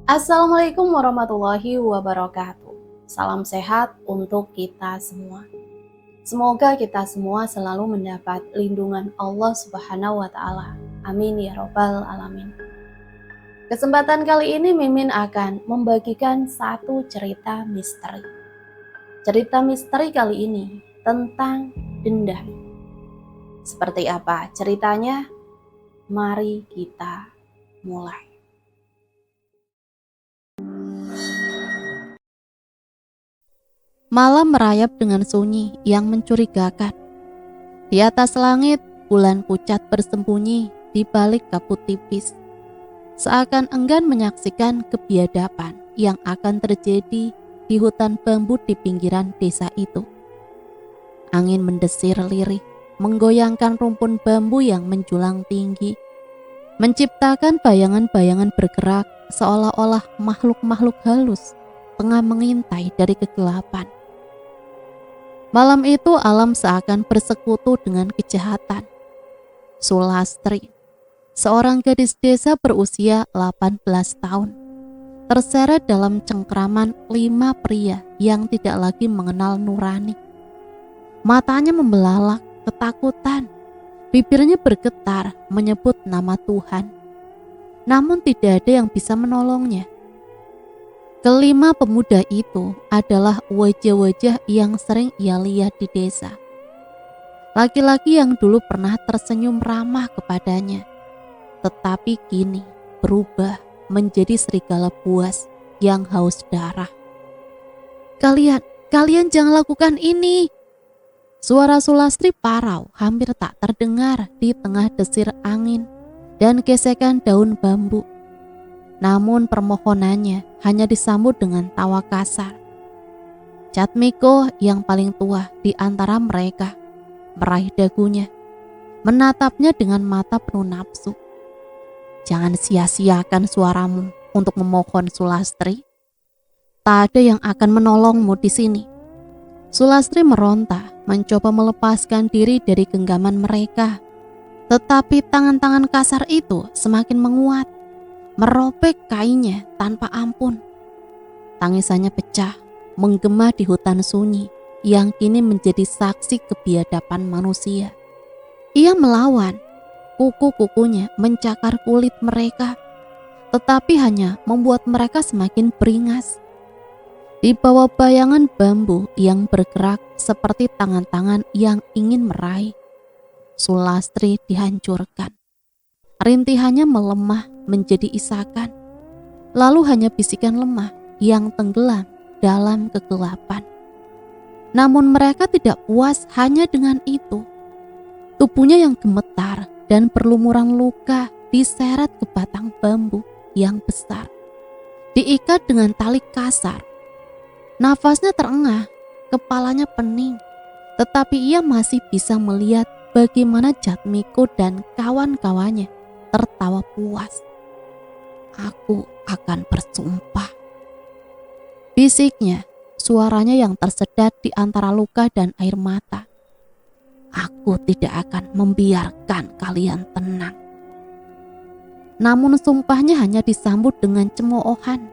Assalamualaikum warahmatullahi wabarakatuh. Salam sehat untuk kita semua. Semoga kita semua selalu mendapat lindungan Allah Subhanahu wa Ta'ala. Amin ya Robbal 'Alamin. Kesempatan kali ini Mimin akan membagikan satu cerita misteri. Cerita misteri kali ini tentang dendam. Seperti apa ceritanya? Mari kita mulai. Malam merayap dengan sunyi yang mencurigakan. Di atas langit, bulan pucat bersembunyi di balik kabut tipis. Seakan enggan menyaksikan kebiadaban yang akan terjadi di hutan bambu di pinggiran desa itu. Angin mendesir lirih, menggoyangkan rumpun bambu yang menjulang tinggi, menciptakan bayangan-bayangan bergerak seolah-olah makhluk-makhluk halus tengah mengintai dari kegelapan. Malam itu alam seakan bersekutu dengan kejahatan. Sulastri, seorang gadis desa berusia 18 tahun, terseret dalam cengkraman 5 pria yang tidak lagi mengenal nurani. Matanya membelalak, ketakutan, bibirnya bergetar menyebut nama Tuhan. Namun tidak ada yang bisa menolongnya. Kelima pemuda itu adalah wajah-wajah yang sering ia lihat di desa. Laki-laki yang dulu pernah tersenyum ramah kepadanya, tetapi kini berubah menjadi serigala buas yang haus darah. Kalian jangan lakukan ini. Suara Sulastri parau hampir tak terdengar di tengah desir angin dan gesekan daun bambu. Namun permohonannya hanya disambut dengan tawa kasar. Jatmiko yang paling tua di antara mereka meraih dagunya, menatapnya dengan mata penuh nafsu. Jangan sia-siakan suaramu untuk memohon Sulastri. Tak ada yang akan menolongmu di sini. Sulastri meronta, mencoba melepaskan diri dari genggaman mereka. Tetapi tangan-tangan kasar itu semakin menguat, merobek kainnya tanpa ampun. Tangisannya pecah, menggema di hutan sunyi yang kini menjadi saksi kebiadaban manusia. Ia melawan, kuku-kukunya mencakar kulit mereka, tetapi hanya membuat mereka semakin beringas. Di bawah bayangan bambu yang bergerak seperti tangan-tangan yang ingin meraih, Sulastri dihancurkan. Rintihannya melemah menjadi isakan, lalu hanya bisikan lemah yang tenggelam dalam kegelapan. Namun mereka tidak puas hanya dengan itu. Tubuhnya yang gemetar dan berlumuran luka diseret ke batang bambu yang besar, diikat dengan tali kasar. Nafasnya terengah, kepalanya pening, tetapi ia masih bisa melihat bagaimana Jatmiko dan kawan-kawannya tertawa puas. Aku akan bersumpah, bisiknya, suaranya yang tersedat di antara luka dan air mata. Aku tidak akan membiarkan kalian tenang. Namun sumpahnya hanya disambut dengan cemoohan.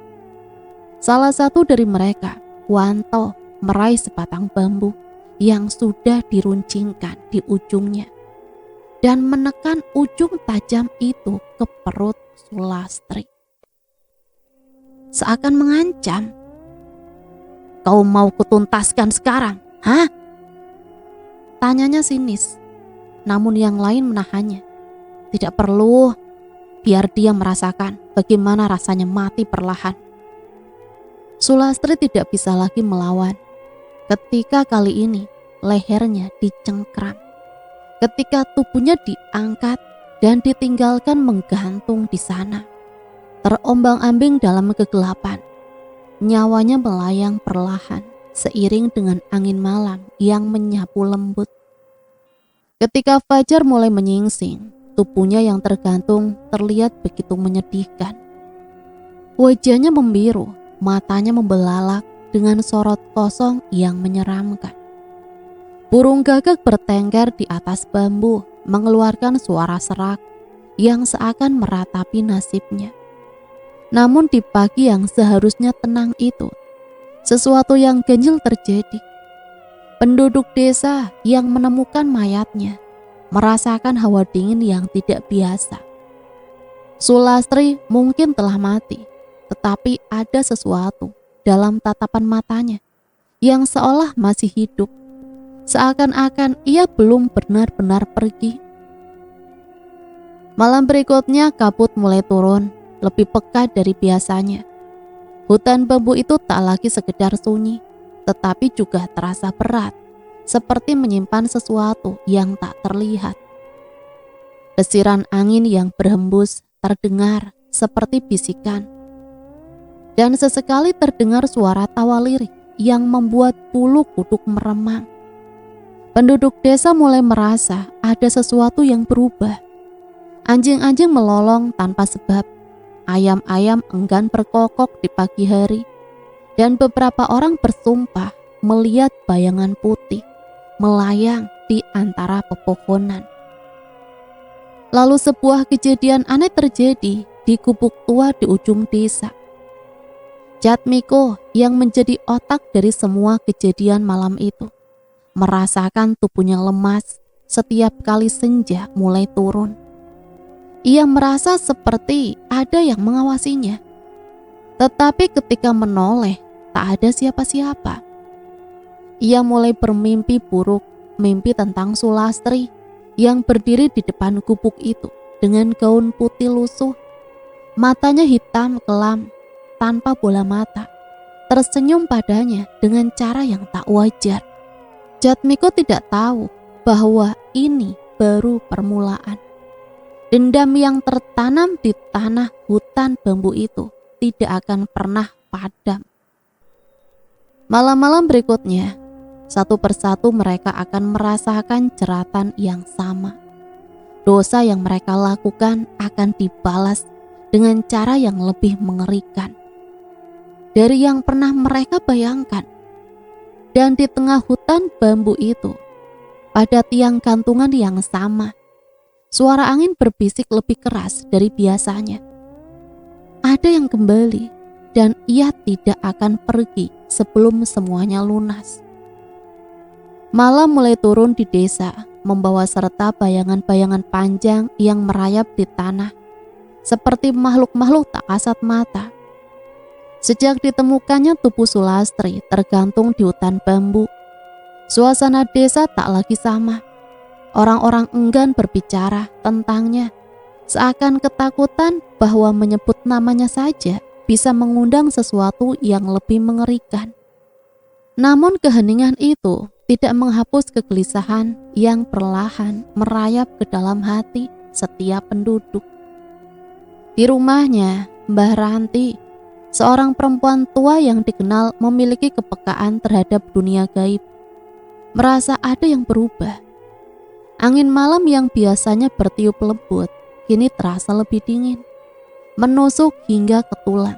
Salah satu dari mereka, Wanto, meraih sebatang bambu yang sudah diruncingkan di ujungnya dan menekan ujung tajam itu ke perut Sulastri. Seakan mengancam, "Kau mau kutuntaskan sekarang, hah?" Tanyanya sinis, namun yang lain menahannya. Tidak perlu, biar dia merasakan bagaimana rasanya mati perlahan. Sulastri tidak bisa lagi melawan. Ketika kali ini lehernya dicengkram, ketika tubuhnya diangkat dan ditinggalkan menggantung di sana, terombang-ambing dalam kegelapan, nyawanya melayang perlahan seiring dengan angin malam yang menyapu lembut. Ketika fajar mulai menyingsing, tubuhnya yang tergantung terlihat begitu menyedihkan. Wajahnya membiru, matanya membelalak dengan sorot kosong yang menyeramkan. Burung gagak bertengger di atas bambu, mengeluarkan suara serak yang seakan meratapi nasibnya. Namun di pagi yang seharusnya tenang itu, sesuatu yang ganjil terjadi. Penduduk desa yang menemukan mayatnya merasakan hawa dingin yang tidak biasa. Sulastri mungkin telah mati, tetapi ada sesuatu dalam tatapan matanya yang seolah masih hidup, seakan-akan ia belum benar-benar pergi. Malam berikutnya kabut mulai turun, lebih pekat dari biasanya. Hutan bambu itu tak lagi sekedar sunyi, tetapi juga terasa berat, seperti menyimpan sesuatu yang tak terlihat. Desiran angin yang berhembus terdengar seperti bisikan, dan sesekali terdengar suara tawa lirik yang membuat bulu kuduk meremang. Penduduk desa mulai merasa ada sesuatu yang berubah. Anjing-anjing melolong tanpa sebab, ayam-ayam enggan berkokok di pagi hari, dan beberapa orang bersumpah melihat bayangan putih melayang di antara pepohonan. Lalu sebuah kejadian aneh terjadi di gubuk tua di ujung desa. Jatmiko yang menjadi otak dari semua kejadian malam itu merasakan tubuhnya lemas setiap kali senja mulai turun. Ia merasa seperti ada yang mengawasinya. Tetapi ketika menoleh, tak ada siapa-siapa. Ia mulai bermimpi buruk, mimpi tentang Sulastri yang berdiri di depan gubuk itu dengan gaun putih lusuh, matanya hitam kelam, tanpa bola mata, tersenyum padanya dengan cara yang tak wajar. Jatmiko tidak tahu bahwa ini baru permulaan. Dendam yang tertanam di tanah hutan bambu itu tidak akan pernah padam. Malam-malam berikutnya, satu persatu mereka akan merasakan jeratan yang sama. Dosa yang mereka lakukan akan dibalas dengan cara yang lebih mengerikan dari yang pernah mereka bayangkan. Dan di tengah hutan bambu itu, pada tiang gantungan yang sama, suara angin berbisik lebih keras dari biasanya. Ada yang kembali, dan ia tidak akan pergi sebelum semuanya lunas. Malam mulai turun di desa, membawa serta bayangan-bayangan panjang yang merayap di tanah, seperti makhluk-makhluk tak kasat mata. Sejak ditemukannya tubuh Sulastri tergantung di hutan bambu, suasana desa tak lagi sama. Orang-orang enggan berbicara tentangnya, seakan ketakutan bahwa menyebut namanya saja bisa mengundang sesuatu yang lebih mengerikan. Namun keheningan itu tidak menghapus kegelisahan yang perlahan merayap ke dalam hati setiap penduduk. Di rumahnya, Mbah Ranti, seorang perempuan tua yang dikenal memiliki kepekaan terhadap dunia gaib, merasa ada yang berubah. Angin malam yang biasanya bertiup lembut, kini terasa lebih dingin, menusuk hingga ke tulang.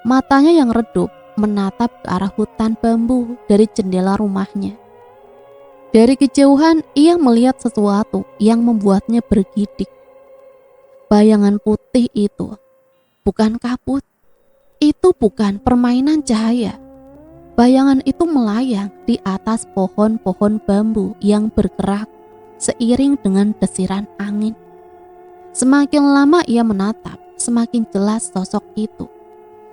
Matanya yang redup menatap ke arah hutan bambu dari jendela rumahnya. Dari kejauhan ia melihat sesuatu yang membuatnya bergidik. Bayangan putih itu bukan kabut, itu bukan permainan cahaya. Bayangan itu melayang di atas pohon-pohon bambu yang bergerak seiring dengan desiran angin. Semakin lama ia menatap, semakin jelas sosok itu.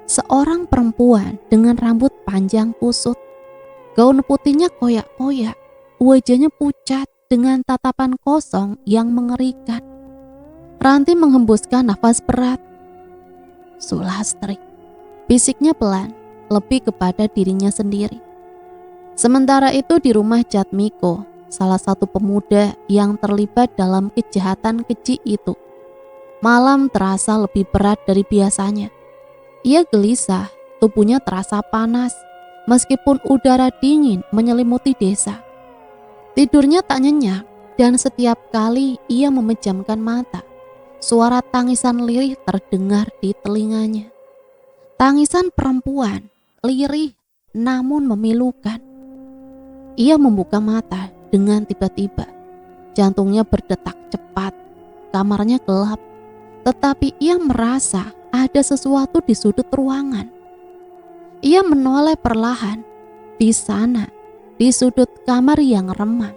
Seorang perempuan dengan rambut panjang kusut. Gaun putihnya koyak-koyak, wajahnya pucat dengan tatapan kosong yang mengerikan. Ranti menghembuskan nafas berat. Sulastri, bisiknya pelan, lebih kepada dirinya sendiri. Sementara itu di rumah Jatmiko, salah satu pemuda yang terlibat dalam kejahatan keji itu, malam terasa lebih berat dari biasanya. Ia gelisah, tubuhnya terasa panas, meskipun udara dingin menyelimuti desa. Tidurnya tak nyenyak, dan setiap kali ia memejamkan mata, suara tangisan lirih terdengar di telinganya. Tangisan perempuan, lirih namun memilukan. Ia membuka mata dengan tiba-tiba. Jantungnya berdetak cepat, kamarnya gelap, tetapi ia merasa ada sesuatu di sudut ruangan. Ia menoleh perlahan. Di sana, di sudut kamar yang remang,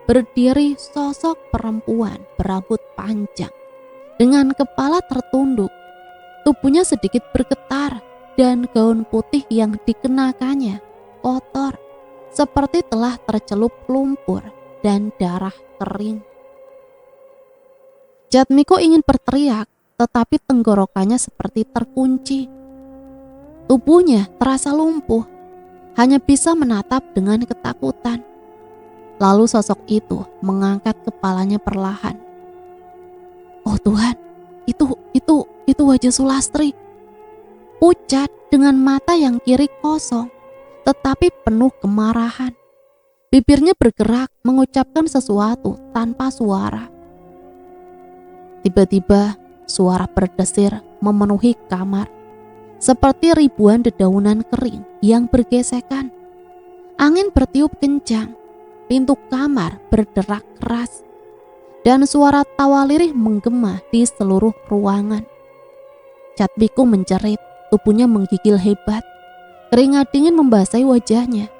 berdiri sosok perempuan berambut panjang dengan kepala tertunduk. Tubuhnya sedikit bergetar dan gaun putih yang dikenakannya kotor, seperti telah tercelup lumpur dan darah kering. Jatmiko ingin berteriak, tetapi tenggorokannya seperti terkunci. Tubuhnya terasa lumpuh, hanya bisa menatap dengan ketakutan. Lalu sosok itu mengangkat kepalanya perlahan. Oh Tuhan, itu wajah Sulastri. Pucat dengan mata yang kiri kosong, tetapi penuh kemarahan. Bibirnya bergerak mengucapkan sesuatu tanpa suara. Tiba-tiba suara berdesir memenuhi kamar, seperti ribuan dedaunan kering yang bergesekan. Angin bertiup kencang, pintu kamar berderak keras, dan suara tawa lirih menggema di seluruh ruangan. Jatmiko menjerit, tubuhnya menggigil hebat. Keringat dingin membasahi wajahnya.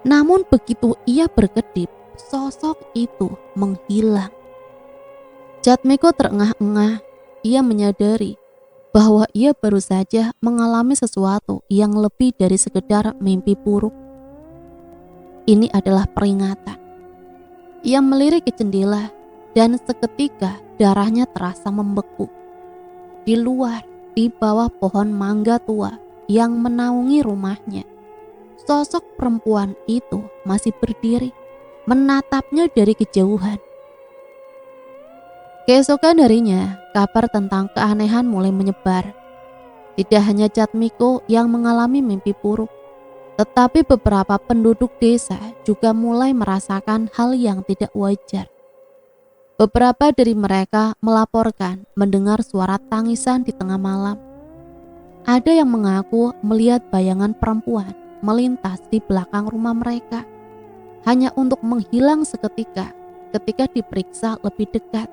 Namun begitu ia berkedip, sosok itu menghilang. Jatmiko terengah-engah. Ia menyadari bahwa ia baru saja mengalami sesuatu yang lebih dari sekedar mimpi buruk. Ini adalah peringatan. Ia melirik ke jendela dan seketika darahnya terasa membeku. Di luar, di bawah pohon mangga tua yang menaungi rumahnya, sosok perempuan itu masih berdiri, menatapnya dari kejauhan. Keesokan harinya, kabar tentang keanehan mulai menyebar. Tidak hanya Jatmiko yang mengalami mimpi buruk, tetapi beberapa penduduk desa juga mulai merasakan hal yang tidak wajar. Beberapa dari mereka melaporkan mendengar suara tangisan di tengah malam. Ada yang mengaku melihat bayangan perempuan melintas di belakang rumah mereka, hanya untuk menghilang seketika ketika diperiksa lebih dekat.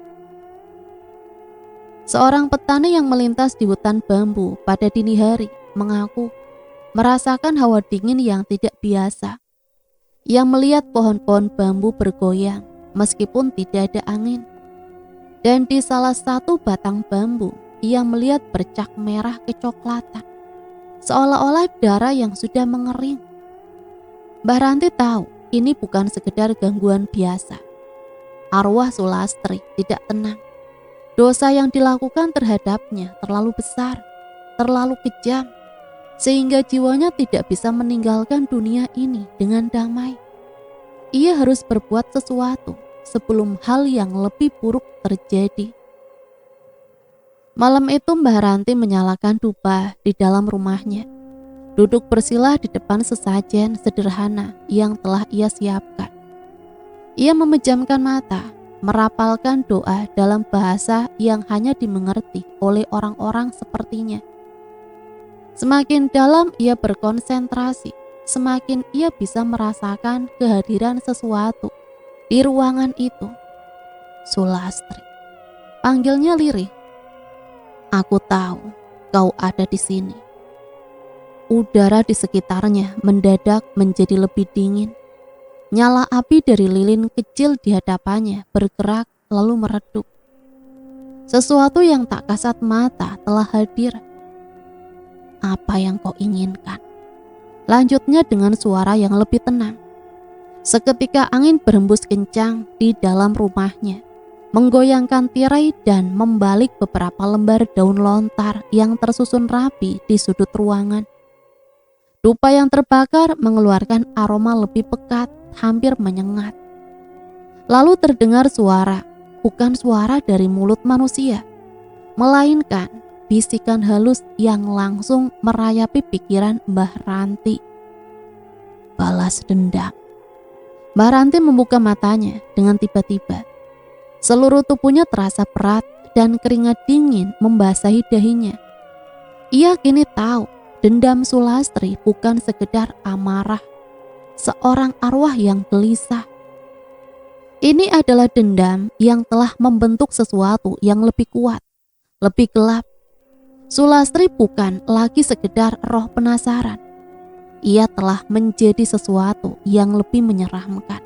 Seorang petani yang melintas di hutan bambu pada dini hari mengaku merasakan hawa dingin yang tidak biasa. Ia melihat pohon-pohon bambu bergoyang meskipun tidak ada angin. Dan di salah satu batang bambu, ia melihat bercak merah kecoklatan, seolah-olah darah yang sudah mengering. Mbah Ranti tahu ini bukan sekedar gangguan biasa. Arwah Sulastri tidak tenang. Dosa yang dilakukan terhadapnya terlalu besar, terlalu kejam, sehingga jiwanya tidak bisa meninggalkan dunia ini dengan damai. Ia harus berbuat sesuatu sebelum hal yang lebih buruk terjadi. Malam itu Mbah Ranti menyalakan dupa di dalam rumahnya, duduk bersila di depan sesajen sederhana yang telah ia siapkan. Ia memejamkan mata, merapalkan doa dalam bahasa yang hanya dimengerti oleh orang-orang sepertinya. Semakin dalam ia berkonsentrasi, semakin ia bisa merasakan kehadiran sesuatu di ruangan itu. Sulastri, panggilnya lirih. Aku tahu kau ada di sini. Udara di sekitarnya mendadak menjadi lebih dingin. Nyala api dari lilin kecil di hadapannya bergerak lalu meredup. Sesuatu yang tak kasat mata telah hadir. Apa yang kau inginkan? Lanjutnya dengan suara yang lebih tenang. Seketika angin berhembus kencang di dalam rumahnya, menggoyangkan tirai dan membalik beberapa lembar daun lontar yang tersusun rapi di sudut ruangan. Dupa yang terbakar mengeluarkan aroma lebih pekat, hampir menyengat. Lalu terdengar suara, bukan suara dari mulut manusia, melainkan bisikan halus yang langsung merayapi pikiran Mbah Ranti. Balas dendam. Mbah Ranti membuka matanya dengan tiba-tiba. Seluruh tubuhnya terasa berat dan keringat dingin membasahi dahinya. Ia kini tahu dendam Sulastri bukan sekedar amarah, seorang arwah yang gelisah. Ini adalah dendam yang telah membentuk sesuatu yang lebih kuat, lebih gelap. Sulastri bukan lagi sekedar roh penasaran. Ia telah menjadi sesuatu yang lebih menyeramkan.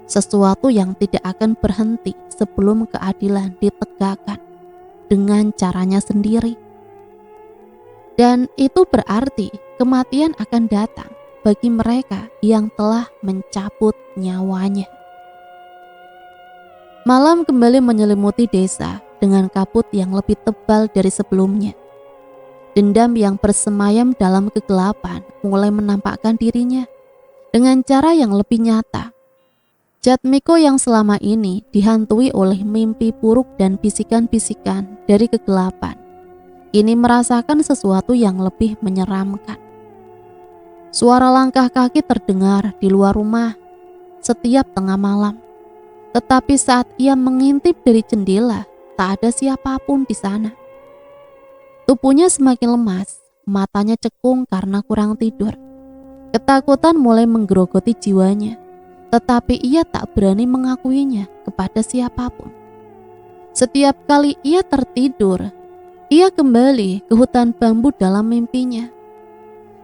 Sesuatu yang tidak akan berhenti sebelum keadilan ditegakkan dengan caranya sendiri. Dan itu berarti kematian akan datang bagi mereka yang telah mencabut nyawanya. Malam kembali menyelimuti desa dengan kabut yang lebih tebal dari sebelumnya. Dendam yang bersemayam dalam kegelapan mulai menampakkan dirinya dengan cara yang lebih nyata. Jatmiko yang selama ini dihantui oleh mimpi buruk dan bisikan-bisikan dari kegelapan, kini merasakan sesuatu yang lebih menyeramkan. Suara langkah kaki terdengar di luar rumah setiap tengah malam. Tetapi saat ia mengintip dari jendela, tak ada siapapun di sana. Tubuhnya semakin lemas, matanya cekung karena kurang tidur. Ketakutan mulai menggerogoti jiwanya, tetapi ia tak berani mengakuinya kepada siapapun. Setiap kali ia tertidur, ia kembali ke hutan bambu dalam mimpinya.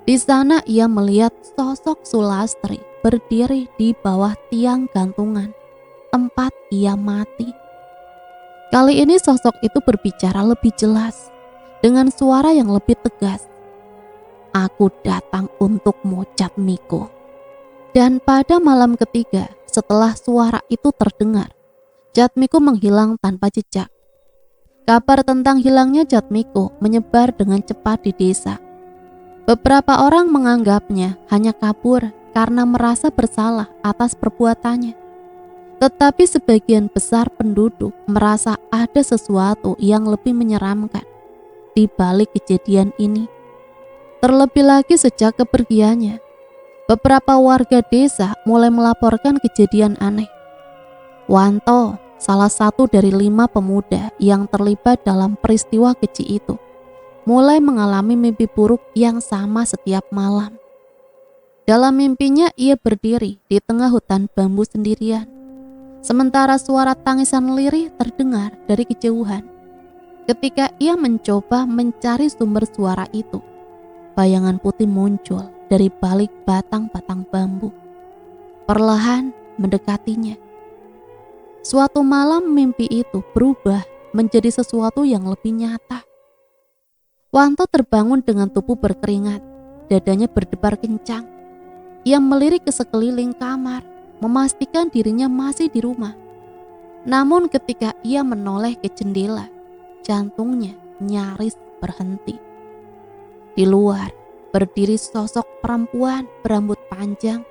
Di sana ia melihat sosok Sulastri berdiri di bawah tiang gantungan, tempat ia mati. Kali ini sosok itu berbicara lebih jelas, dengan suara yang lebih tegas. Aku datang untukmu, Jatmiko. Dan pada malam ketiga setelah suara itu terdengar, Jatmiko menghilang tanpa jejak. Kabar tentang hilangnya Jatmiko menyebar dengan cepat di desa. Beberapa orang menganggapnya hanya kabur karena merasa bersalah atas perbuatannya. Tetapi sebagian besar penduduk merasa ada sesuatu yang lebih menyeramkan di balik kejadian ini. Terlebih lagi sejak kepergiannya, beberapa warga desa mulai melaporkan kejadian aneh. Wanto, salah satu dari 5 pemuda yang terlibat dalam peristiwa keji itu, mulai mengalami mimpi buruk yang sama setiap malam. Dalam mimpinya ia berdiri di tengah hutan bambu sendirian, sementara suara tangisan lirih terdengar dari kejauhan. Ketika ia mencoba mencari sumber suara itu, bayangan putih muncul dari balik batang-batang bambu, perlahan mendekatinya. Suatu malam mimpi itu berubah menjadi sesuatu yang lebih nyata. Wanto terbangun dengan tubuh berkeringat, dadanya berdebar kencang. Ia melirik ke sekeliling kamar, memastikan dirinya masih di rumah. Namun ketika ia menoleh ke jendela, jantungnya nyaris berhenti. Di luar berdiri sosok perempuan berambut panjang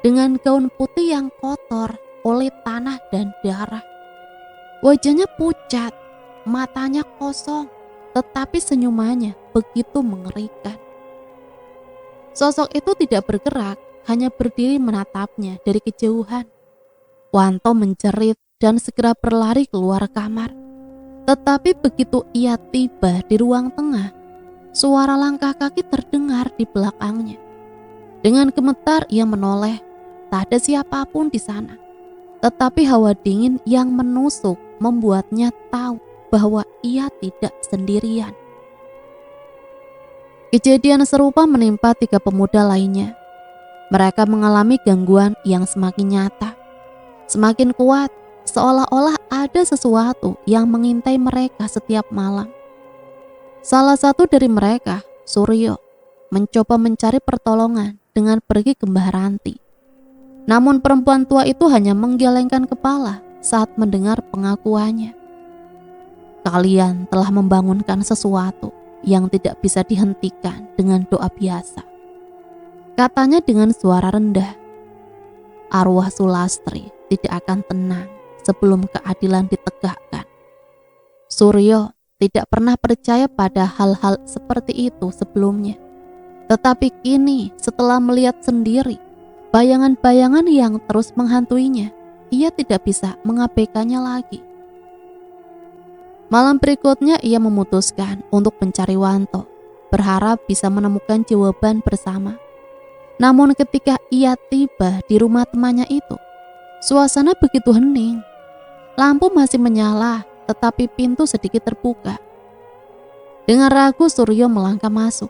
dengan gaun putih yang kotor oleh tanah dan darah. Wajahnya pucat, matanya kosong, tetapi senyumannya begitu mengerikan. Sosok itu tidak bergerak, hanya berdiri menatapnya dari kejauhan. Wanto menjerit dan segera berlari keluar kamar. Tetapi begitu ia tiba di ruang tengah, suara langkah kaki terdengar di belakangnya. Dengan gemetar ia menoleh, tak ada siapapun di sana. Tetapi hawa dingin yang menusuk membuatnya tahu bahwa ia tidak sendirian. Kejadian serupa menimpa 3 pemuda lainnya. Mereka mengalami gangguan yang semakin nyata, semakin kuat, seolah-olah ada sesuatu yang mengintai mereka setiap malam. Salah satu dari mereka, Suryo, mencoba mencari pertolongan dengan pergi ke Mbah Ranti. Namun perempuan tua itu hanya menggelengkan kepala saat mendengar pengakuannya. Kalian telah membangunkan sesuatu yang tidak bisa dihentikan dengan doa biasa, katanya dengan suara rendah. Arwah Sulastri tidak akan tenang sebelum keadilan ditegakkan. Suryo tidak pernah percaya pada hal-hal seperti itu sebelumnya. Tetapi kini setelah melihat sendiri bayangan-bayangan yang terus menghantuinya, ia tidak bisa mengabaikannya lagi. Malam berikutnya ia memutuskan untuk mencari Wanto, berharap bisa menemukan jawaban bersama. Namun ketika ia tiba di rumah temannya itu, suasana begitu hening. Lampu masih menyala, tetapi pintu sedikit terbuka. Dengan ragu Suryo melangkah masuk.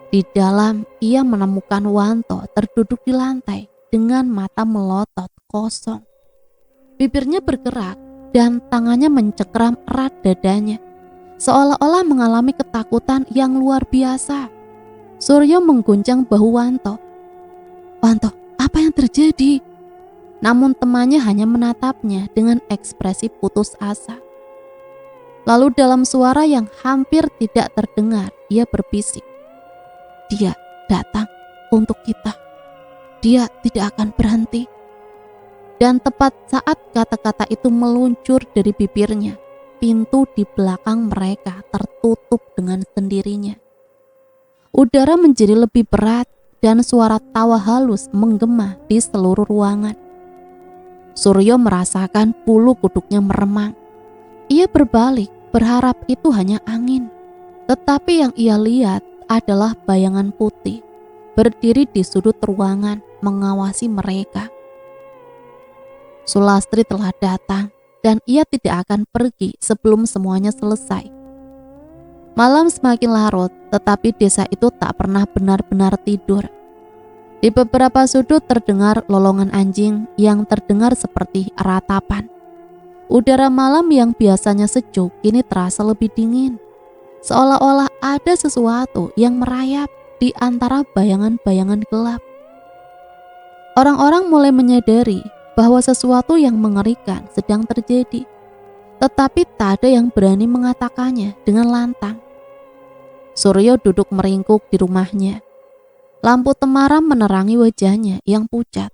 Di dalam ia menemukan Wanto terduduk di lantai dengan mata melotot kosong. Bibirnya bergerak dan tangannya mencengkram erat dadanya, seolah-olah mengalami ketakutan yang luar biasa. Suryo mengguncang bahu Wanto. "Wanto, apa yang terjadi?" Namun temannya hanya menatapnya dengan ekspresi putus asa. Lalu dalam suara yang hampir tidak terdengar, ia berbisik, "Dia datang untuk kita. Dia tidak akan berhenti." Dan tepat saat kata-kata itu meluncur dari bibirnya, pintu di belakang mereka tertutup dengan sendirinya. Udara menjadi lebih berat dan suara tawa halus menggema di seluruh ruangan. Suryo merasakan bulu kuduknya meremang. Ia berbalik, berharap itu hanya angin. Tetapi yang ia lihat adalah bayangan putih berdiri di sudut ruangan mengawasi mereka. Sulastri telah datang dan ia tidak akan pergi sebelum semuanya selesai. Malam semakin larut, tetapi desa itu tak pernah benar-benar tidur. Di beberapa sudut terdengar lolongan anjing yang terdengar seperti ratapan. Udara malam yang biasanya sejuk kini terasa lebih dingin, seolah-olah ada sesuatu yang merayap di antara bayangan-bayangan gelap. Orang-orang mulai menyadari bahwa sesuatu yang mengerikan sedang terjadi, tetapi tak ada yang berani mengatakannya dengan lantang. Suryo duduk meringkuk di rumahnya. Lampu temaram menerangi wajahnya yang pucat.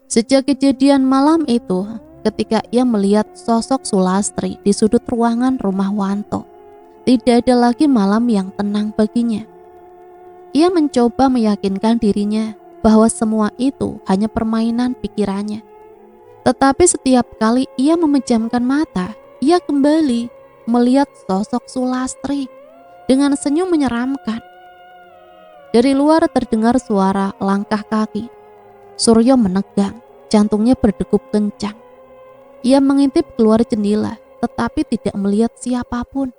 Sejak kejadian malam itu, ketika ia melihat sosok Sulastri di sudut ruangan rumah Wanto, tidak ada lagi malam yang tenang baginya. Ia mencoba meyakinkan dirinya bahwa semua itu hanya permainan pikirannya. Tetapi setiap kali ia memejamkan mata, ia kembali melihat sosok Sulastri dengan senyum menyeramkan. Dari luar terdengar suara langkah kaki. Suryo menegang, jantungnya berdegup kencang. Ia mengintip keluar jendela, tetapi tidak melihat siapapun.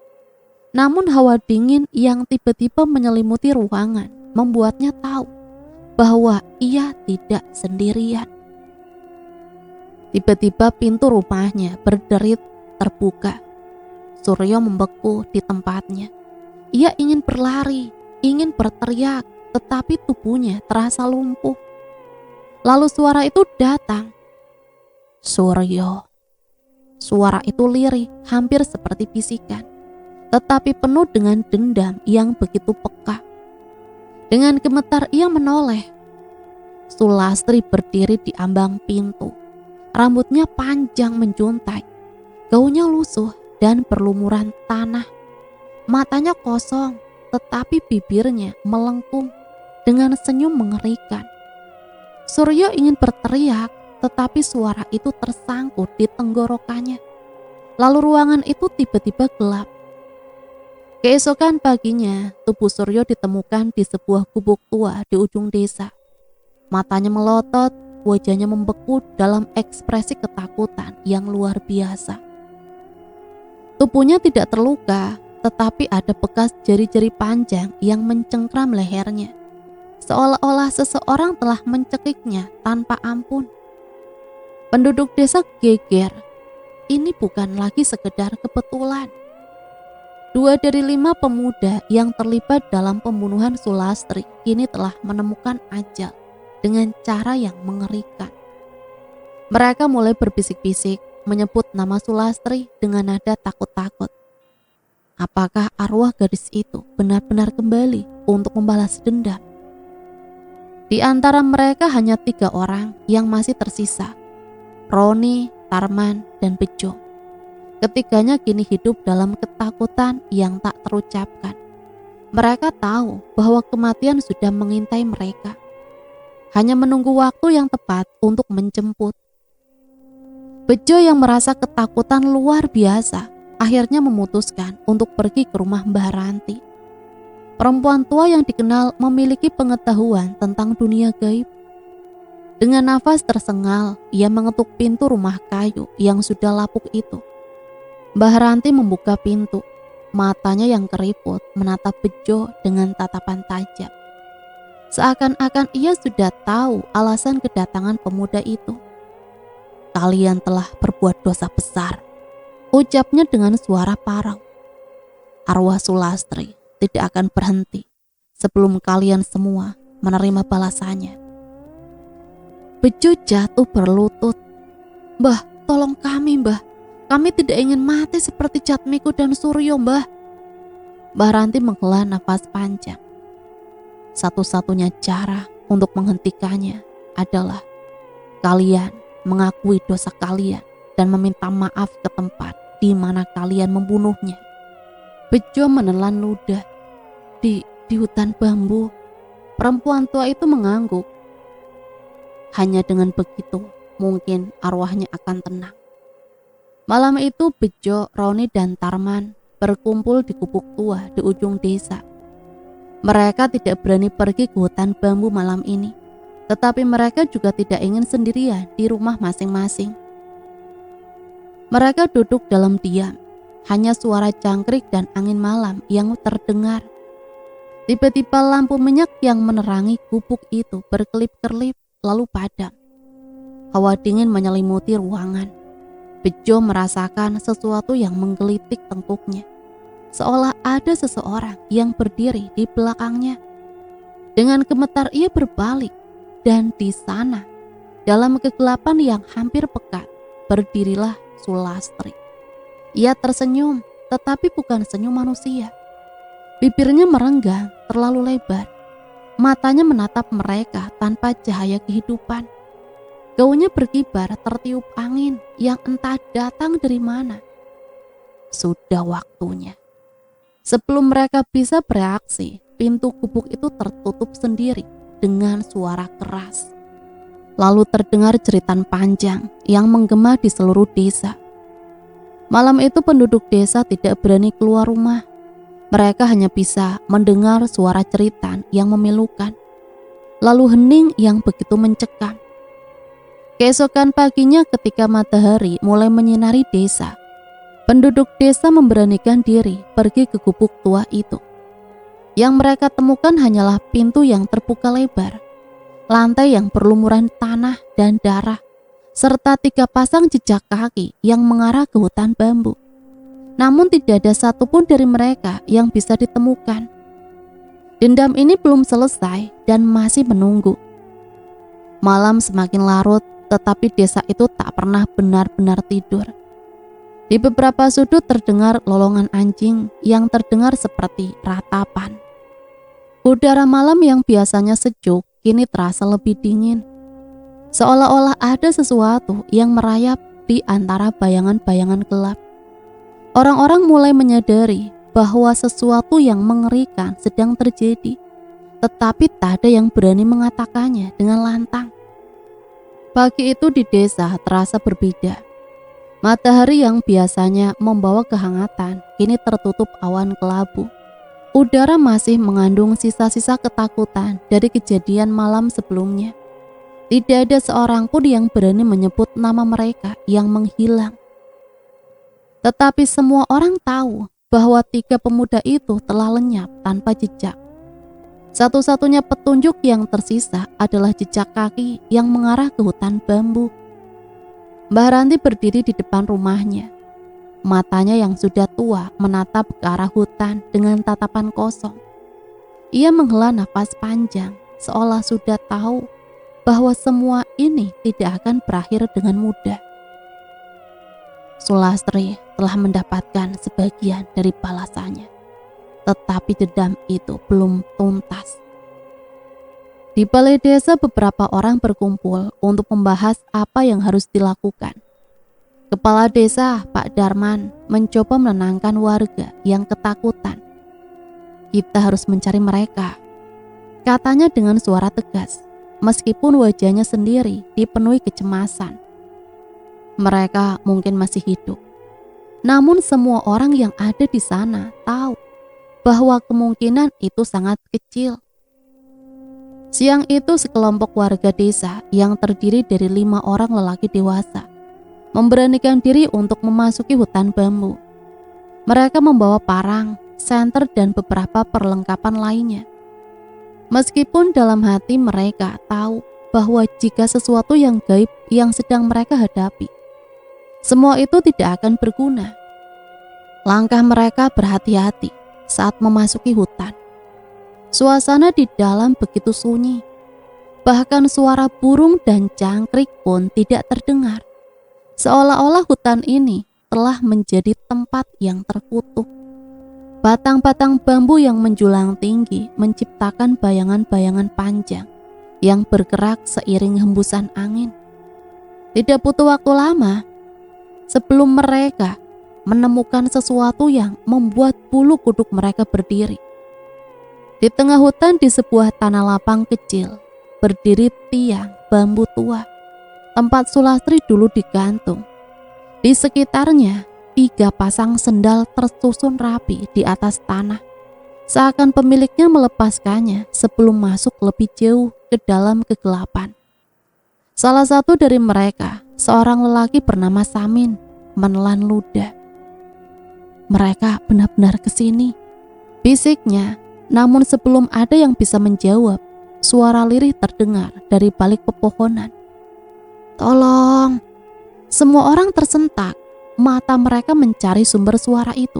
Namun hawa dingin yang tiba-tiba menyelimuti ruangan membuatnya tahu bahwa ia tidak sendirian. Tiba-tiba pintu rumahnya berderit terbuka. Suryo membeku di tempatnya. Ia ingin berlari, ingin berteriak, tetapi tubuhnya terasa lumpuh. Lalu suara itu datang. "Suryo." Suara itu lirih, hampir seperti bisikan, tetapi penuh dengan dendam yang begitu peka. Dengan gemetar ia menoleh. Sulastri berdiri di ambang pintu. Rambutnya panjang menjuntai, gaunnya lusuh dan berlumuran tanah. Matanya kosong, tetapi bibirnya melengkung dengan senyum mengerikan. Suryo ingin berteriak, tetapi suara itu tersangkut di tenggorokannya. Lalu ruangan itu tiba-tiba gelap. Keesokan paginya, tubuh Suryo ditemukan di sebuah gubuk tua di ujung desa. Matanya melotot, wajahnya membeku dalam ekspresi ketakutan yang luar biasa. Tubuhnya tidak terluka, tetapi ada bekas jari-jari panjang yang mencengkram lehernya, seolah-olah seseorang telah mencekiknya tanpa ampun. Penduduk desa geger. Ini bukan lagi sekedar kebetulan. 2 dari 5 pemuda yang terlibat dalam pembunuhan Sulastri kini telah menemukan ajal dengan cara yang mengerikan. Mereka mulai berbisik-bisik menyebut nama Sulastri dengan nada takut-takut. Apakah arwah gadis itu benar-benar kembali untuk membalas dendam? Di antara mereka hanya 3 orang yang masih tersisa, Roni, Tarman, dan Bejo. Ketiganya kini hidup dalam ketakutan yang tak terucapkan. Mereka tahu bahwa kematian sudah mengintai mereka, hanya menunggu waktu yang tepat untuk menjemput. Bejo yang merasa ketakutan luar biasa akhirnya memutuskan untuk pergi ke rumah Mbah Ranti. Perempuan tua yang dikenal memiliki pengetahuan tentang dunia gaib. Dengan nafas tersengal, ia mengetuk pintu rumah kayu yang sudah lapuk itu. Mbah Ranti membuka pintu. matanya yang keriput menatap Bejo dengan tatapan tajam. Seakan-akan ia sudah tahu alasan kedatangan pemuda itu. "Kalian telah berbuat dosa besar," ucapnya dengan suara parau. "Arwah Sulastri tidak akan berhenti sebelum kalian semua menerima balasannya." Bejo jatuh berlutut. "Mbah, tolong kami, Mbah. Kami tidak ingin mati seperti Jatmiko dan Suryo, Mbah." Mbah Ranti menghela nafas panjang. Satu-satunya cara untuk menghentikannya adalah kalian mengakui dosa kalian dan meminta maaf ke tempat di mana kalian membunuhnya. Bejo menelan ludah. Di hutan bambu. Perempuan tua itu mengangguk. Hanya dengan begitu mungkin arwahnya akan tenang. Malam itu Bejo, Roni, dan Tarman berkumpul di gubuk tua di ujung desa. Mereka tidak berani pergi ke hutan bambu malam ini, tetapi mereka juga tidak ingin sendirian di rumah masing-masing. Mereka duduk dalam diam, hanya suara jangkrik dan angin malam yang terdengar. Tiba-tiba lampu minyak yang menerangi gubuk itu berkelip-kelip lalu padam. Hawa dingin menyelimuti ruangan. Bejo merasakan sesuatu yang menggelitik tengkuknya, seolah ada seseorang yang berdiri di belakangnya. Dengan gemetar ia berbalik, dan di sana, dalam kegelapan yang hampir pekat, berdirilah Sulastri. Ia tersenyum, tetapi bukan senyum manusia. Bibirnya merenggang terlalu lebar. Matanya menatap mereka tanpa cahaya kehidupan. Gaunnya berkibar tertiup angin yang entah datang dari mana. Sudah waktunya. Sebelum mereka bisa bereaksi, pintu gubuk itu tertutup sendiri dengan suara keras. Lalu terdengar jeritan panjang yang menggema di seluruh desa. Malam itu penduduk desa tidak berani keluar rumah. Mereka hanya bisa mendengar suara jeritan yang memilukan, lalu hening yang begitu mencekam. Keesokan paginya ketika matahari mulai menyinari desa, penduduk desa memberanikan diri pergi ke gubuk tua itu. Yang mereka temukan hanyalah pintu yang terbuka lebar, lantai yang berlumuran tanah dan darah, serta 3 pasang jejak kaki yang mengarah ke hutan bambu. Namun tidak ada satupun dari mereka yang bisa ditemukan. Dendam ini belum selesai dan masih menunggu. Malam semakin larut, tetapi desa itu tak pernah benar-benar tidur. Di beberapa sudut terdengar lolongan anjing yang terdengar seperti ratapan. Udara malam yang biasanya sejuk kini terasa lebih dingin. Seolah-olah ada sesuatu yang merayap di antara bayangan-bayangan gelap. Orang-orang mulai menyadari bahwa sesuatu yang mengerikan sedang terjadi, tetapi tak ada yang berani mengatakannya dengan lantang. Pagi itu di desa terasa berbeda. Matahari yang biasanya membawa kehangatan kini tertutup awan kelabu. Udara masih mengandung sisa-sisa ketakutan dari kejadian malam sebelumnya. Tidak ada seorang pun yang berani menyebut nama mereka yang menghilang. Tetapi semua orang tahu bahwa 3 pemuda itu telah lenyap tanpa jejak. Satu-satunya petunjuk yang tersisa adalah jejak kaki yang mengarah ke hutan bambu. Mbah Ranti berdiri di depan rumahnya. Matanya yang sudah tua menatap ke arah hutan dengan tatapan kosong. Ia menghela nafas panjang, seolah sudah tahu bahwa semua ini tidak akan berakhir dengan mudah. Sulastri telah mendapatkan sebagian dari balasannya, tetapi dendam itu belum tuntas. Di balai desa beberapa orang berkumpul untuk membahas apa yang harus dilakukan. Kepala desa, Pak Darman, mencoba menenangkan warga yang ketakutan. "Kita harus mencari mereka," katanya dengan suara tegas, meskipun wajahnya sendiri dipenuhi kecemasan. Mereka mungkin masih hidup, namun semua orang yang ada di sana tahu bahwa kemungkinan itu sangat kecil. Siang itu sekelompok warga desa yang terdiri dari 5 orang lelaki dewasa memberanikan diri untuk memasuki hutan bambu. Mereka membawa parang, senter, dan beberapa perlengkapan lainnya. Meskipun dalam hati mereka tahu bahwa jika sesuatu yang gaib yang sedang mereka hadapi, semua itu tidak akan berguna. Langkah mereka berhati-hati saat memasuki hutan. Suasana di dalam begitu sunyi. Bahkan suara burung dan jangkrik pun tidak terdengar. Seolah-olah hutan ini telah menjadi tempat yang terkutuk. Batang-batang bambu yang menjulang tinggi menciptakan bayangan-bayangan panjang yang bergerak seiring hembusan angin. Tidak butuh waktu lama sebelum mereka menemukan sesuatu yang membuat bulu kuduk mereka berdiri. Di tengah hutan, di sebuah tanah lapang kecil, berdiri tiang bambu tua, tempat Sulastri dulu digantung. Di sekitarnya, 3 pasang sendal tersusun rapi di atas tanah, seakan pemiliknya melepaskannya sebelum masuk lebih jauh ke dalam kegelapan. Salah satu dari mereka, seorang lelaki bernama Samin, menelan ludah. "Mereka benar-benar kesini," bisiknya. Namun sebelum ada yang bisa menjawab, suara lirih terdengar dari balik pepohonan. "Tolong!" Semua orang tersentak, mata mereka mencari sumber suara itu.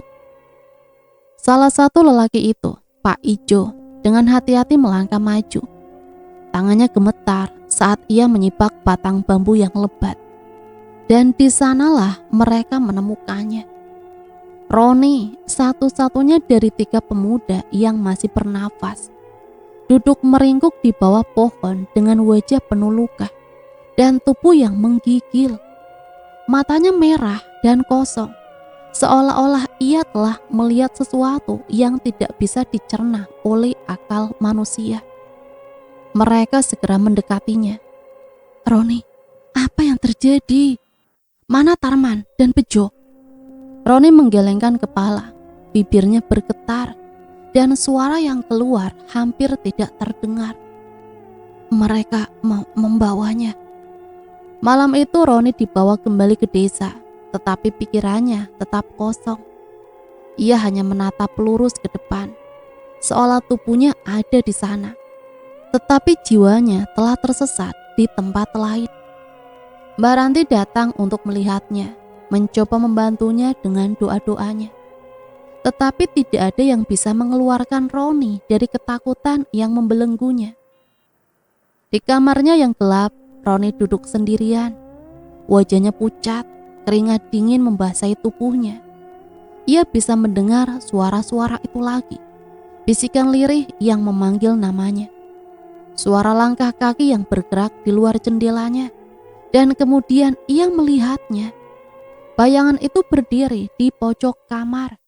Salah satu lelaki itu, Pak Ijo, dengan hati-hati melangkah maju. Tangannya gemetar saat ia menyibak batang bambu yang lebat. Dan di sanalah mereka menemukannya. Roni, satu-satunya dari 3 pemuda yang masih bernafas, duduk meringkuk di bawah pohon dengan wajah penuh luka dan tubuh yang menggigil. Matanya merah dan kosong, seolah-olah ia telah melihat sesuatu yang tidak bisa dicerna oleh akal manusia. Mereka segera mendekatinya. "Roni, apa yang terjadi? Mana Tarman dan Bejo?" Roni menggelengkan kepala, bibirnya bergetar, dan suara yang keluar hampir tidak terdengar. "Mereka mau membawanya." Malam itu Roni dibawa kembali ke desa, tetapi pikirannya tetap kosong. Ia hanya menatap lurus ke depan, seolah tubuhnya ada di sana, tetapi jiwanya telah tersesat di tempat lain. Mbak Ranti datang untuk melihatnya, mencoba membantunya dengan doa-doanya. Tetapi tidak ada yang bisa mengeluarkan Roni dari ketakutan yang membelenggunya. Di kamarnya yang gelap, Roni duduk sendirian. Wajahnya pucat, keringat dingin membasahi tubuhnya. Ia bisa mendengar suara-suara itu lagi. Bisikan lirih yang memanggil namanya. Suara langkah kaki yang bergerak di luar jendelanya. Dan kemudian ia melihatnya. Bayangan itu berdiri di pojok kamar.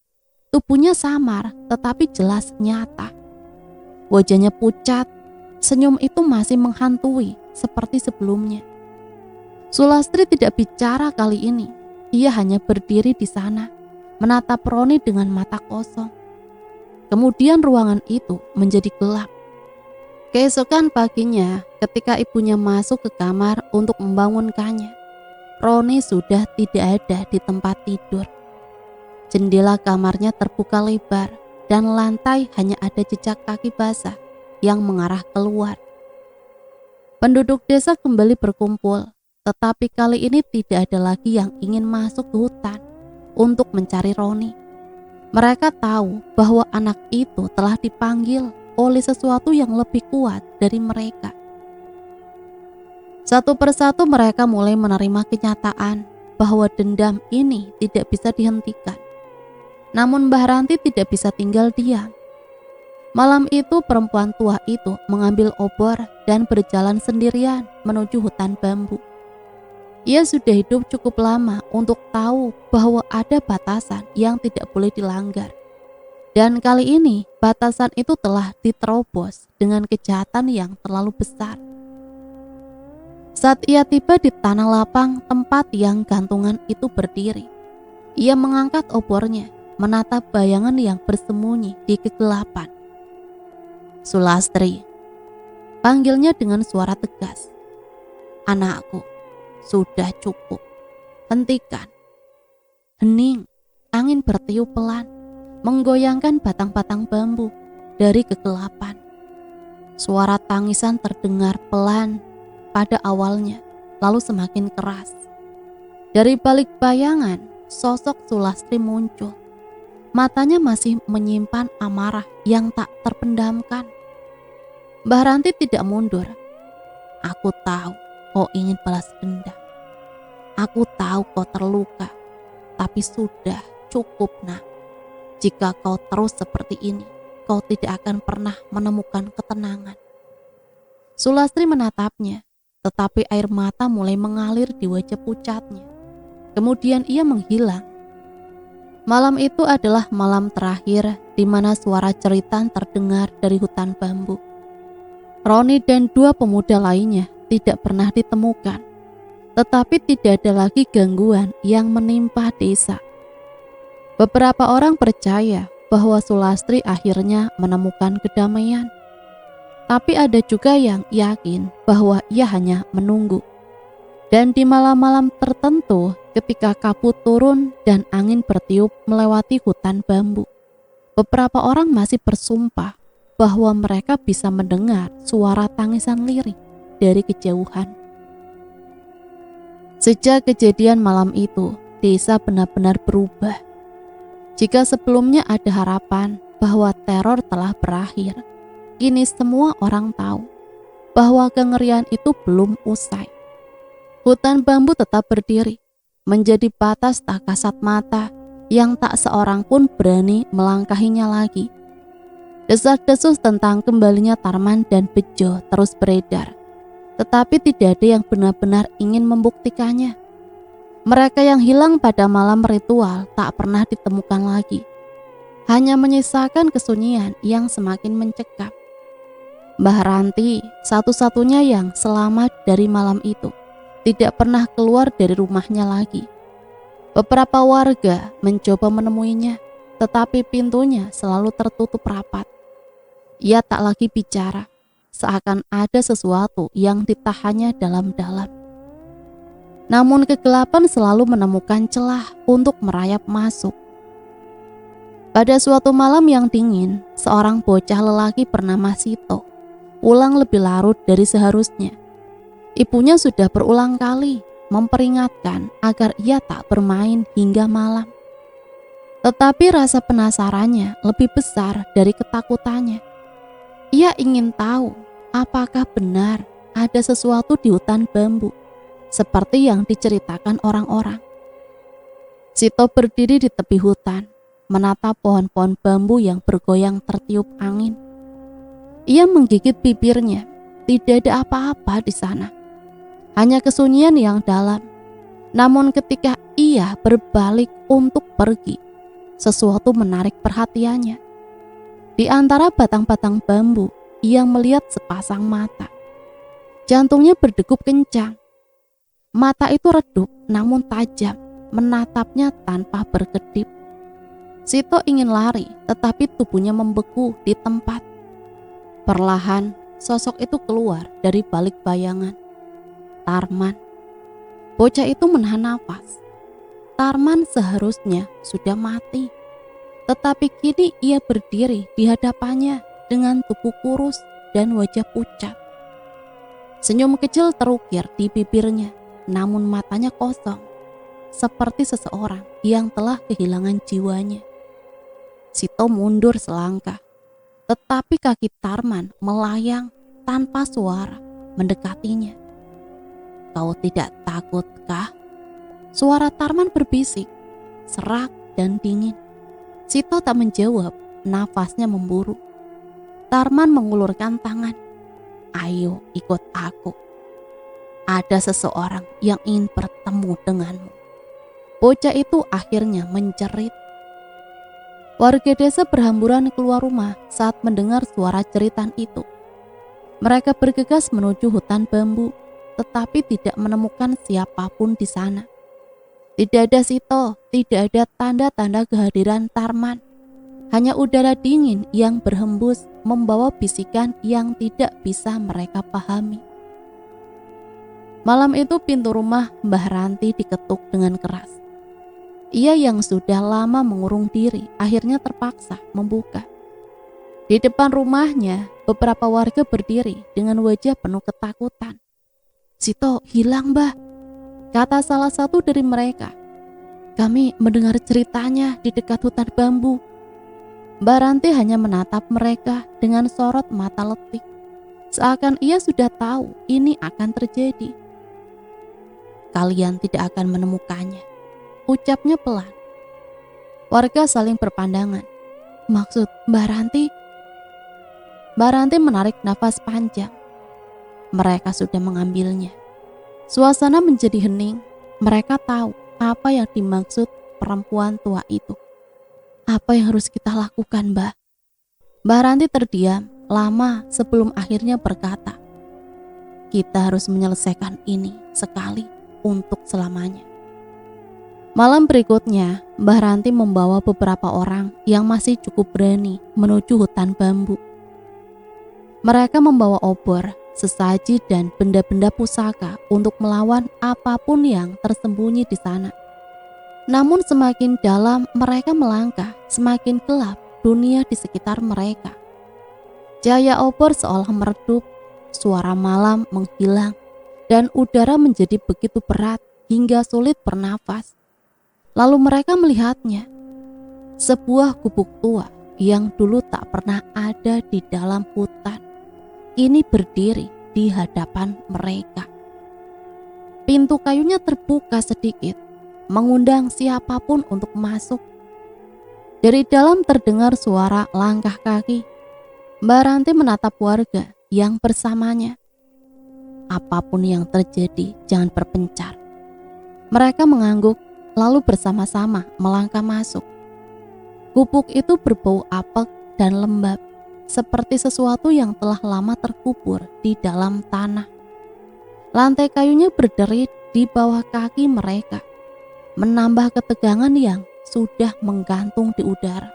Tubuhnya samar tetapi jelas nyata. Wajahnya pucat, senyum itu masih menghantui seperti sebelumnya. Sulastri tidak bicara kali ini. Ia hanya berdiri di sana, menatap Roni dengan mata kosong. Kemudian ruangan itu menjadi gelap. Keesokan paginya, ketika ibunya masuk ke kamar untuk membangunkannya, Roni sudah tidak ada di tempat tidur. Jendela kamarnya terbuka lebar dan lantai hanya ada jejak kaki basah yang mengarah keluar. Penduduk desa kembali berkumpul, tetapi kali ini tidak ada lagi yang ingin masuk ke hutan untuk mencari Roni. Mereka tahu bahwa anak itu telah dipanggil oleh sesuatu yang lebih kuat dari mereka. Satu persatu mereka mulai menerima kenyataan bahwa dendam ini tidak bisa dihentikan. Namun Mbah Ranti tidak bisa tinggal diam. Malam itu perempuan tua itu mengambil obor dan berjalan sendirian menuju hutan bambu. Ia sudah hidup cukup lama untuk tahu bahwa ada batasan yang tidak boleh dilanggar. Dan kali ini batasan itu telah diterobos dengan kejahatan yang terlalu besar. Saat ia tiba di tanah lapang tempat yang gantungan itu berdiri, ia mengangkat obornya, menatap bayangan yang bersembunyi di kegelapan. "Sulastri," panggilnya dengan suara tegas. "Anakku, sudah cukup. Hentikan." Hening. angin bertiup pelan, menggoyangkan batang-batang bambu dari kegelapan. Suara tangisan terdengar pelan pada awalnya, lalu semakin keras. Dari balik bayangan, sosok Sulastri muncul. Matanya masih menyimpan amarah yang tak terpendamkan. Mbah Ranti tidak mundur. Aku tahu kau ingin balas dendam. Aku tahu kau terluka, tapi sudah cukup nak. Jika kau terus seperti ini, kau tidak akan pernah menemukan ketenangan. Sulastri menatapnya, tetapi air mata mulai mengalir di wajah pucatnya. Kemudian ia menghilang. Malam itu adalah malam terakhir di mana suara jeritan terdengar dari hutan bambu. Roni dan dua pemuda lainnya tidak pernah ditemukan, tetapi tidak ada lagi gangguan yang menimpa desa. Beberapa orang percaya bahwa Sulastri akhirnya menemukan kedamaian, tapi ada juga yang yakin bahwa ia hanya menunggu. Dan di malam-malam tertentu, ketika kabut turun dan angin bertiup melewati hutan bambu, beberapa orang masih bersumpah bahwa mereka bisa mendengar suara tangisan lirih dari kejauhan. Sejak kejadian malam itu, desa benar-benar berubah. Jika sebelumnya ada harapan bahwa teror telah berakhir, kini semua orang tahu bahwa kengerian itu belum usai. Hutan bambu tetap berdiri, menjadi batas tak kasat mata yang tak seorang pun berani melangkahinya lagi. Desas-desus tentang kembalinya Tarman dan Bejo terus beredar, tetapi tidak ada yang benar-benar ingin membuktikannya. Mereka yang hilang pada malam ritual tak pernah ditemukan lagi, hanya menyisakan kesunyian yang semakin mencekam. Mbah Ranti, satu-satunya yang selamat dari malam itu, tidak pernah keluar dari rumahnya lagi. Beberapa warga mencoba menemuinya, tetapi pintunya selalu tertutup rapat. Ia tak lagi bicara, seakan ada sesuatu yang ditahannya dalam-dalam. Namun kegelapan selalu menemukan celah untuk merayap masuk. Pada suatu malam yang dingin, seorang bocah lelaki bernama Sito pulang lebih larut dari seharusnya. Ibunya sudah berulang kali memperingatkan agar ia tak bermain hingga malam. Tetapi rasa penasarannya lebih besar dari ketakutannya. Ia ingin tahu apakah benar ada sesuatu di hutan bambu, seperti yang diceritakan orang-orang. Sito berdiri di tepi hutan, menatap pohon-pohon bambu yang bergoyang tertiup angin. Ia menggigit bibirnya, tidak ada apa-apa di sana. Hanya kesunyian yang dalam. Namun ketika ia berbalik untuk pergi, sesuatu menarik perhatiannya. Di antara batang-batang bambu, ia melihat sepasang mata. Jantungnya berdegup kencang. Mata itu redup namun tajam, menatapnya tanpa berkedip. Sito ingin lari, tetapi tubuhnya membeku di tempat. Perlahan, sosok itu keluar dari balik bayangan. Tarman. Bocah itu menahan nafas. Tarman seharusnya sudah mati, tetapi kini ia berdiri di hadapannya dengan tubuh kurus dan wajah pucat. Senyum kecil terukir di bibirnya, namun matanya kosong, seperti seseorang yang telah kehilangan jiwanya. Sito mundur selangkah, tetapi kaki Tarman melayang tanpa suara mendekatinya. Kau tidak takutkah? Suara Tarman berbisik, serak dan dingin. Sito tak menjawab, nafasnya memburu. Tarman mengulurkan tangan. Ayo ikut aku. Ada seseorang yang ingin bertemu denganmu. Bocah itu akhirnya menjerit. Warga desa berhamburan keluar rumah saat mendengar suara jeritan itu. Mereka bergegas menuju hutan bambu, tetapi tidak menemukan siapapun di sana. Tidak ada Sito, tidak ada tanda-tanda kehadiran Tarman. Hanya udara dingin yang berhembus membawa bisikan yang tidak bisa mereka pahami. Malam itu pintu rumah Mbah Ranti diketuk dengan keras. Ia yang sudah lama mengurung diri akhirnya terpaksa membuka. Di depan rumahnya, beberapa warga berdiri dengan wajah penuh ketakutan. "Sito hilang, Mbah," kata salah satu dari mereka. "Kami mendengar ceritanya di dekat hutan bambu." Mbak Ranti hanya menatap mereka dengan sorot mata letih, seakan ia sudah tahu ini akan terjadi. "Kalian tidak akan menemukannya," ucapnya pelan. Warga saling berpandangan. "Maksud Mbak Ranti?" Mbak Ranti menarik nafas panjang. Mereka sudah mengambilnya. Suasana menjadi hening. Mereka tahu apa yang dimaksud perempuan tua itu. "Apa yang harus kita lakukan, Mbak?" Mbak Ranti terdiam lama sebelum akhirnya berkata, "Kita harus menyelesaikan ini sekali untuk selamanya." Malam berikutnya, Mbah Ranti membawa beberapa orang yang masih cukup berani menuju hutan bambu. Mereka membawa obor, sesaji, dan benda-benda pusaka untuk melawan apapun yang tersembunyi di sana. Namun semakin dalam mereka melangkah, semakin gelap dunia di sekitar mereka. Cahaya obor seolah meredup, suara malam menghilang, dan udara menjadi begitu berat hingga sulit bernafas. Lalu mereka melihatnya, sebuah gubuk tua yang dulu tak pernah ada di dalam hutan, kini berdiri di hadapan mereka. Pintu kayunya terbuka sedikit, mengundang siapapun untuk masuk. Dari dalam terdengar suara langkah kaki. Mbak Ranti menatap warga yang bersamanya. "Apapun yang terjadi, jangan berpencar." Mereka mengangguk, lalu bersama-sama melangkah masuk. Gubuk itu berbau apek dan lembab, seperti sesuatu yang telah lama terkubur di dalam tanah. Lantai kayunya berderit di bawah kaki mereka, menambah ketegangan yang sudah menggantung di udara.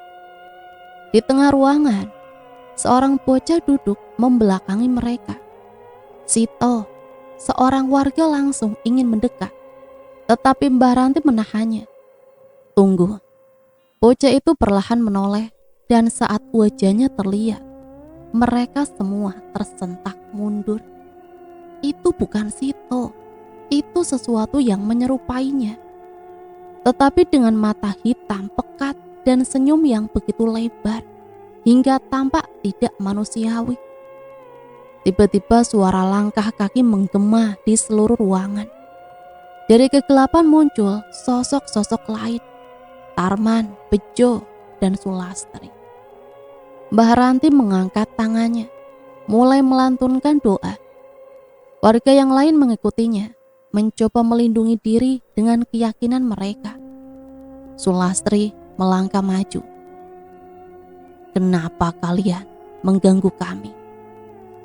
Di tengah ruangan, seorang bocah duduk membelakangi mereka. Sito, seorang warga langsung ingin mendekat, tetapi Mbak Ranti menahannya. "Tunggu." Bocah itu perlahan menoleh, dan saat wajahnya terlihat, mereka semua tersentak mundur. Itu bukan Sito, itu sesuatu yang menyerupainya. Tetapi dengan mata hitam pekat dan senyum yang begitu lebar, hingga tampak tidak manusiawi. Tiba-tiba suara langkah kaki menggema di seluruh ruangan. Dari kegelapan muncul sosok-sosok lain, Tarman, Bejo, dan Sulastri. Mbah Ranti mengangkat tangannya, mulai melantunkan doa. Warga yang lain mengikutinya, mencoba melindungi diri dengan keyakinan mereka. Sulastri melangkah maju. "Kenapa kalian mengganggu kami?"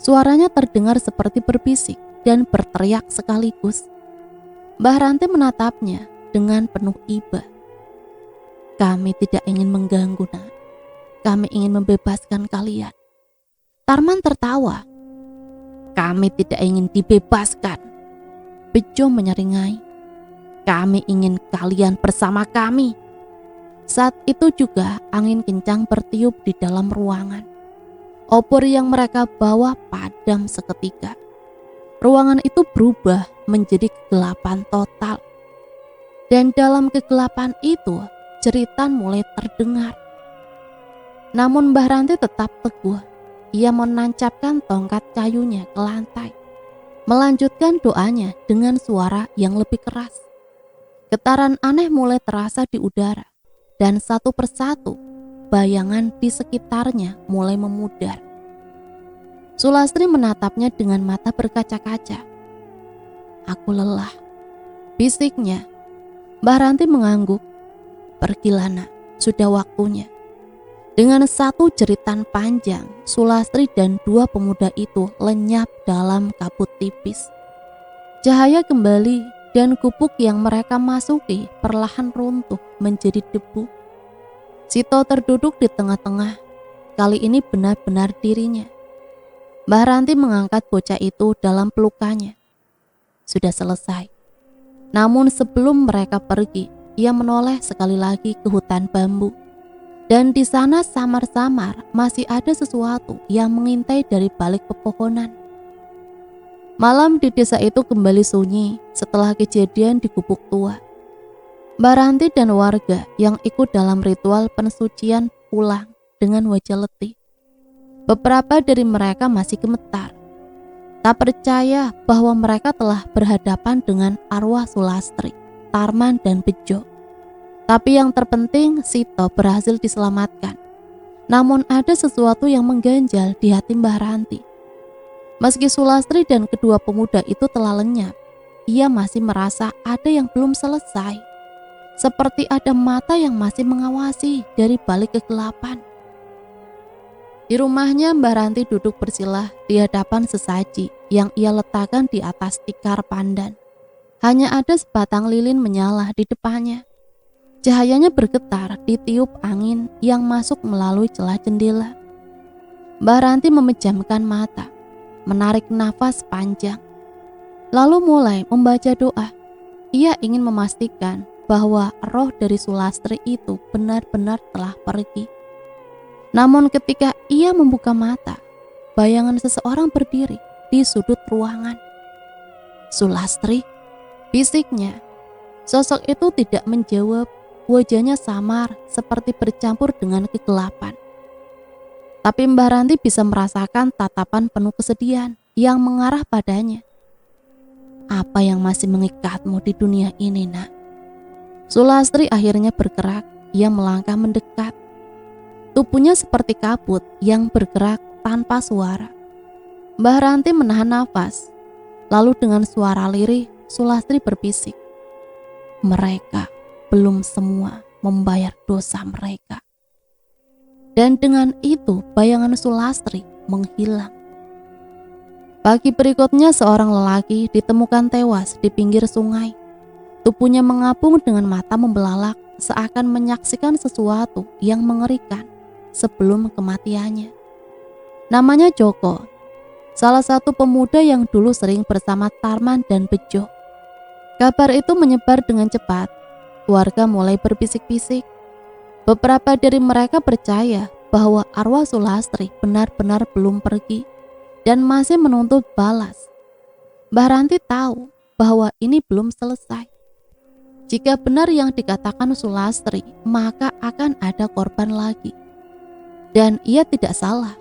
Suaranya terdengar seperti berbisik dan berteriak sekaligus. Mbah Ranti menatapnya dengan penuh iba. "Kami tidak ingin mengganggu, Nak. Kami ingin membebaskan kalian." Tarman tertawa. "Kami tidak ingin dibebaskan." Bejo menyeringai. "Kami ingin kalian bersama kami." Saat itu juga angin kencang bertiup di dalam ruangan. Obor yang mereka bawa padam seketika. Ruangan itu berubah menjadi kegelapan total. Dan dalam kegelapan itu, jeritan mulai terdengar. Namun Mbah Ranti tetap teguh. Ia menancapkan tongkat kayunya ke lantai, melanjutkan doanya dengan suara yang lebih keras. Getaran aneh mulai terasa di udara, dan satu persatu bayangan di sekitarnya mulai memudar. Sulastri menatapnya dengan mata berkaca-kaca. "Aku lelah," bisiknya. Mbah Ranti mengangguk. "Pergilah, Nak, sudah waktunya." Dengan satu jeritan panjang, Sulastri dan dua pemuda itu lenyap dalam kabut tipis. Cahaya kembali dan gubuk yang mereka masuki perlahan runtuh menjadi debu. Sito terduduk di tengah-tengah. Kali ini benar-benar dirinya. Mbah Ranti mengangkat bocah itu dalam pelukannya. Sudah selesai. Namun sebelum mereka pergi, ia menoleh sekali lagi ke hutan bambu. Dan di sana samar-samar masih ada sesuatu yang mengintai dari balik pepohonan. Malam di desa itu kembali sunyi setelah kejadian di gubuk tua. Mbak Ranti dan warga yang ikut dalam ritual pensucian pulang dengan wajah letih. Beberapa dari mereka masih gemetar, tak percaya bahwa mereka telah berhadapan dengan arwah Sulastri, Tarman, dan Bejo. Tapi yang terpenting, Sito berhasil diselamatkan. Namun ada sesuatu yang mengganjal di hati Mbah Ranti. Meski Sulastri dan kedua pemuda itu telah lenyap, ia masih merasa ada yang belum selesai. Seperti ada mata yang masih mengawasi dari balik kegelapan. Di rumahnya, Mbah Ranti duduk bersila di hadapan sesaji yang ia letakkan di atas tikar pandan. Hanya ada sebatang lilin menyala di depannya. Cahayanya bergetar ditiup angin yang masuk melalui celah jendela. Mbah Ranti memejamkan mata, menarik nafas panjang, lalu mulai membaca doa. Ia ingin memastikan bahwa roh dari Sulastri itu benar-benar telah pergi. Namun ketika ia membuka mata, bayangan seseorang berdiri di sudut ruangan. "Sulastri?" bisiknya. Sosok itu tidak menjawab, wajahnya samar seperti bercampur dengan kegelapan. Tapi Mbah Ranti bisa merasakan tatapan penuh kesedihan yang mengarah padanya. "Apa yang masih mengikatmu di dunia ini, Nak?" Sulastri akhirnya bergerak, ia melangkah mendekat. Tubuhnya seperti kabut yang bergerak tanpa suara. Mbah Ranti menahan nafas, lalu dengan suara lirih Sulastri berbisik, "Mereka belum semua membayar dosa mereka." Dan dengan itu bayangan Sulastri menghilang. Pagi berikutnya seorang lelaki ditemukan tewas di pinggir sungai. Tubuhnya mengapung dengan mata membelalak seakan menyaksikan sesuatu yang mengerikan sebelum kematiannya. Namanya Joko, salah satu pemuda yang dulu sering bersama Tarman dan Bejo. Kabar itu menyebar dengan cepat. Warga mulai berbisik-bisik. Beberapa dari mereka percaya bahwa arwah Sulastri benar-benar belum pergi dan masih menuntut balas. Mbah Ranti tahu bahwa ini belum selesai. Jika benar yang dikatakan Sulastri, maka akan ada korban lagi. Dan ia tidak salah.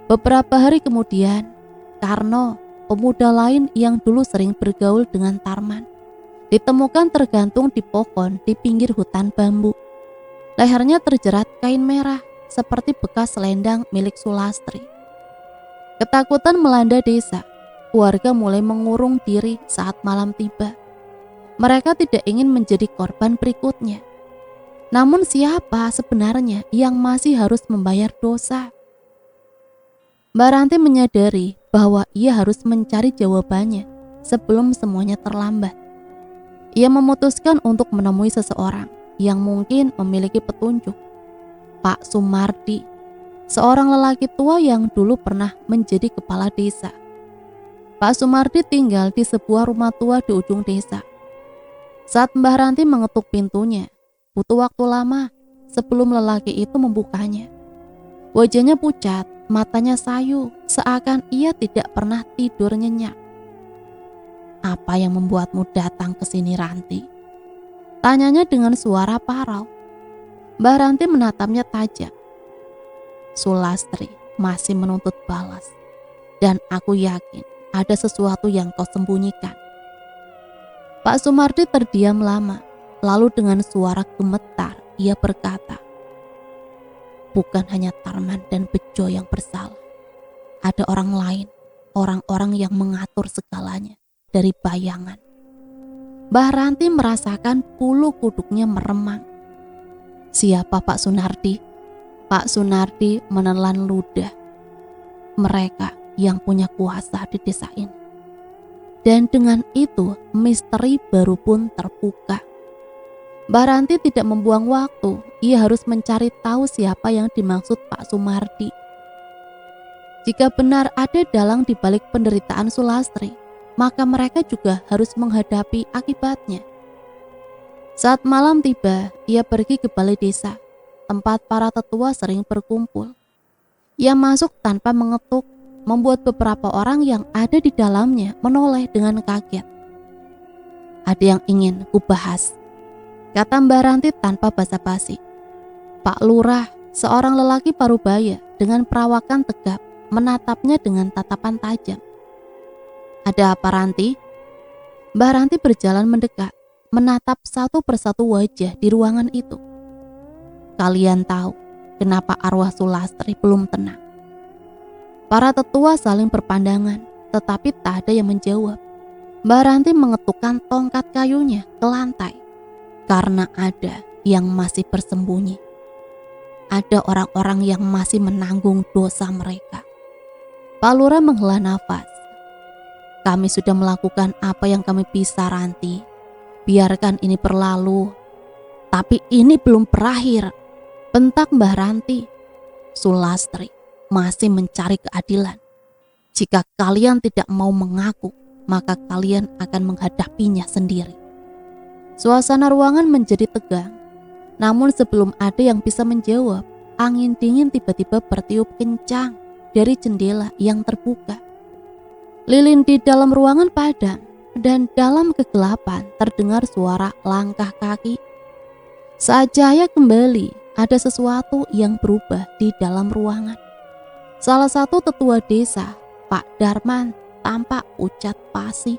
Beberapa hari kemudian, Karno, pemuda lain yang dulu sering bergaul dengan Tarman, ditemukan tergantung di pohon di pinggir hutan bambu. Lehernya terjerat kain merah seperti bekas selendang milik Sulastri. Ketakutan melanda desa. Warga mulai mengurung diri saat malam tiba. Mereka tidak ingin menjadi korban berikutnya. Namun siapa sebenarnya yang masih harus membayar dosa? Mbah Ranti menyadari bahwa ia harus mencari jawabannya sebelum semuanya terlambat. Ia memutuskan untuk menemui seseorang yang mungkin memiliki petunjuk. Pak Sumardi, seorang lelaki tua yang dulu pernah menjadi kepala desa. Pak Sumardi tinggal di sebuah rumah tua di ujung desa. Saat Mbah Ranti mengetuk pintunya, butuh waktu lama sebelum lelaki itu membukanya. Wajahnya pucat, matanya sayu, seakan ia tidak pernah tidur nyenyak. "Apa yang membuatmu datang ke sini, Ranti?" tanyanya dengan suara parau. Mbah Ranti menatapnya tajam. "Sulastri masih menuntut balas, dan aku yakin ada sesuatu yang kau sembunyikan." Pak Sumardi terdiam lama, lalu dengan suara gemetar ia berkata, "Bukan hanya Tarman dan Bejo yang bersalah. Ada orang lain, orang-orang yang mengatur segalanya dari bayangan." Mbah Ranti merasakan bulu kuduknya meremang. "Siapa Pak Sunardi?" Pak Sunardi menelan ludah. "Mereka yang punya kuasa di desa ini." Dan dengan itu misteri baru pun terbuka. Mbah Ranti tidak membuang waktu, ia harus mencari tahu siapa yang dimaksud Pak Sumardi. Jika benar ada dalang di balik penderitaan Sulastri, maka mereka juga harus menghadapi akibatnya. Saat malam tiba, ia pergi ke balai desa, tempat para tetua sering berkumpul. Ia masuk tanpa mengetuk, membuat beberapa orang yang ada di dalamnya menoleh dengan kaget. "Ada yang ingin kubahas," kata Mbah Ranti tanpa basa-basi. Pak Lurah, seorang lelaki parubaya dengan perawakan tegap, menatapnya dengan tatapan tajam. "Ada apa, Ranti?" Mbah Ranti berjalan mendekat, menatap satu persatu wajah di ruangan itu. "Kalian tahu kenapa arwah Sulastri belum tenang?" Para tetua saling berpandangan, tetapi tak ada yang menjawab. Mbah Ranti mengetukkan tongkat kayunya ke lantai, karena ada yang masih bersembunyi. Ada orang-orang yang masih menanggung dosa mereka. Pak Lurah menghela nafas. "Kami sudah melakukan apa yang kami bisa, Ranti. Biarkan ini berlalu." "Tapi ini belum berakhir," bentak Mbah Ranti. "Sulastri masih mencari keadilan. Jika kalian tidak mau mengaku, maka kalian akan menghadapinya sendiri." Suasana ruangan menjadi tegang. Namun sebelum ada yang bisa menjawab, angin dingin tiba-tiba bertiup kencang dari jendela yang terbuka. Lilin di dalam ruangan padam, dan dalam kegelapan terdengar suara langkah kaki. Saat cahaya kembali, ada sesuatu yang berubah di dalam ruangan. Salah satu tetua desa, Pak Darman, tampak pucat pasi.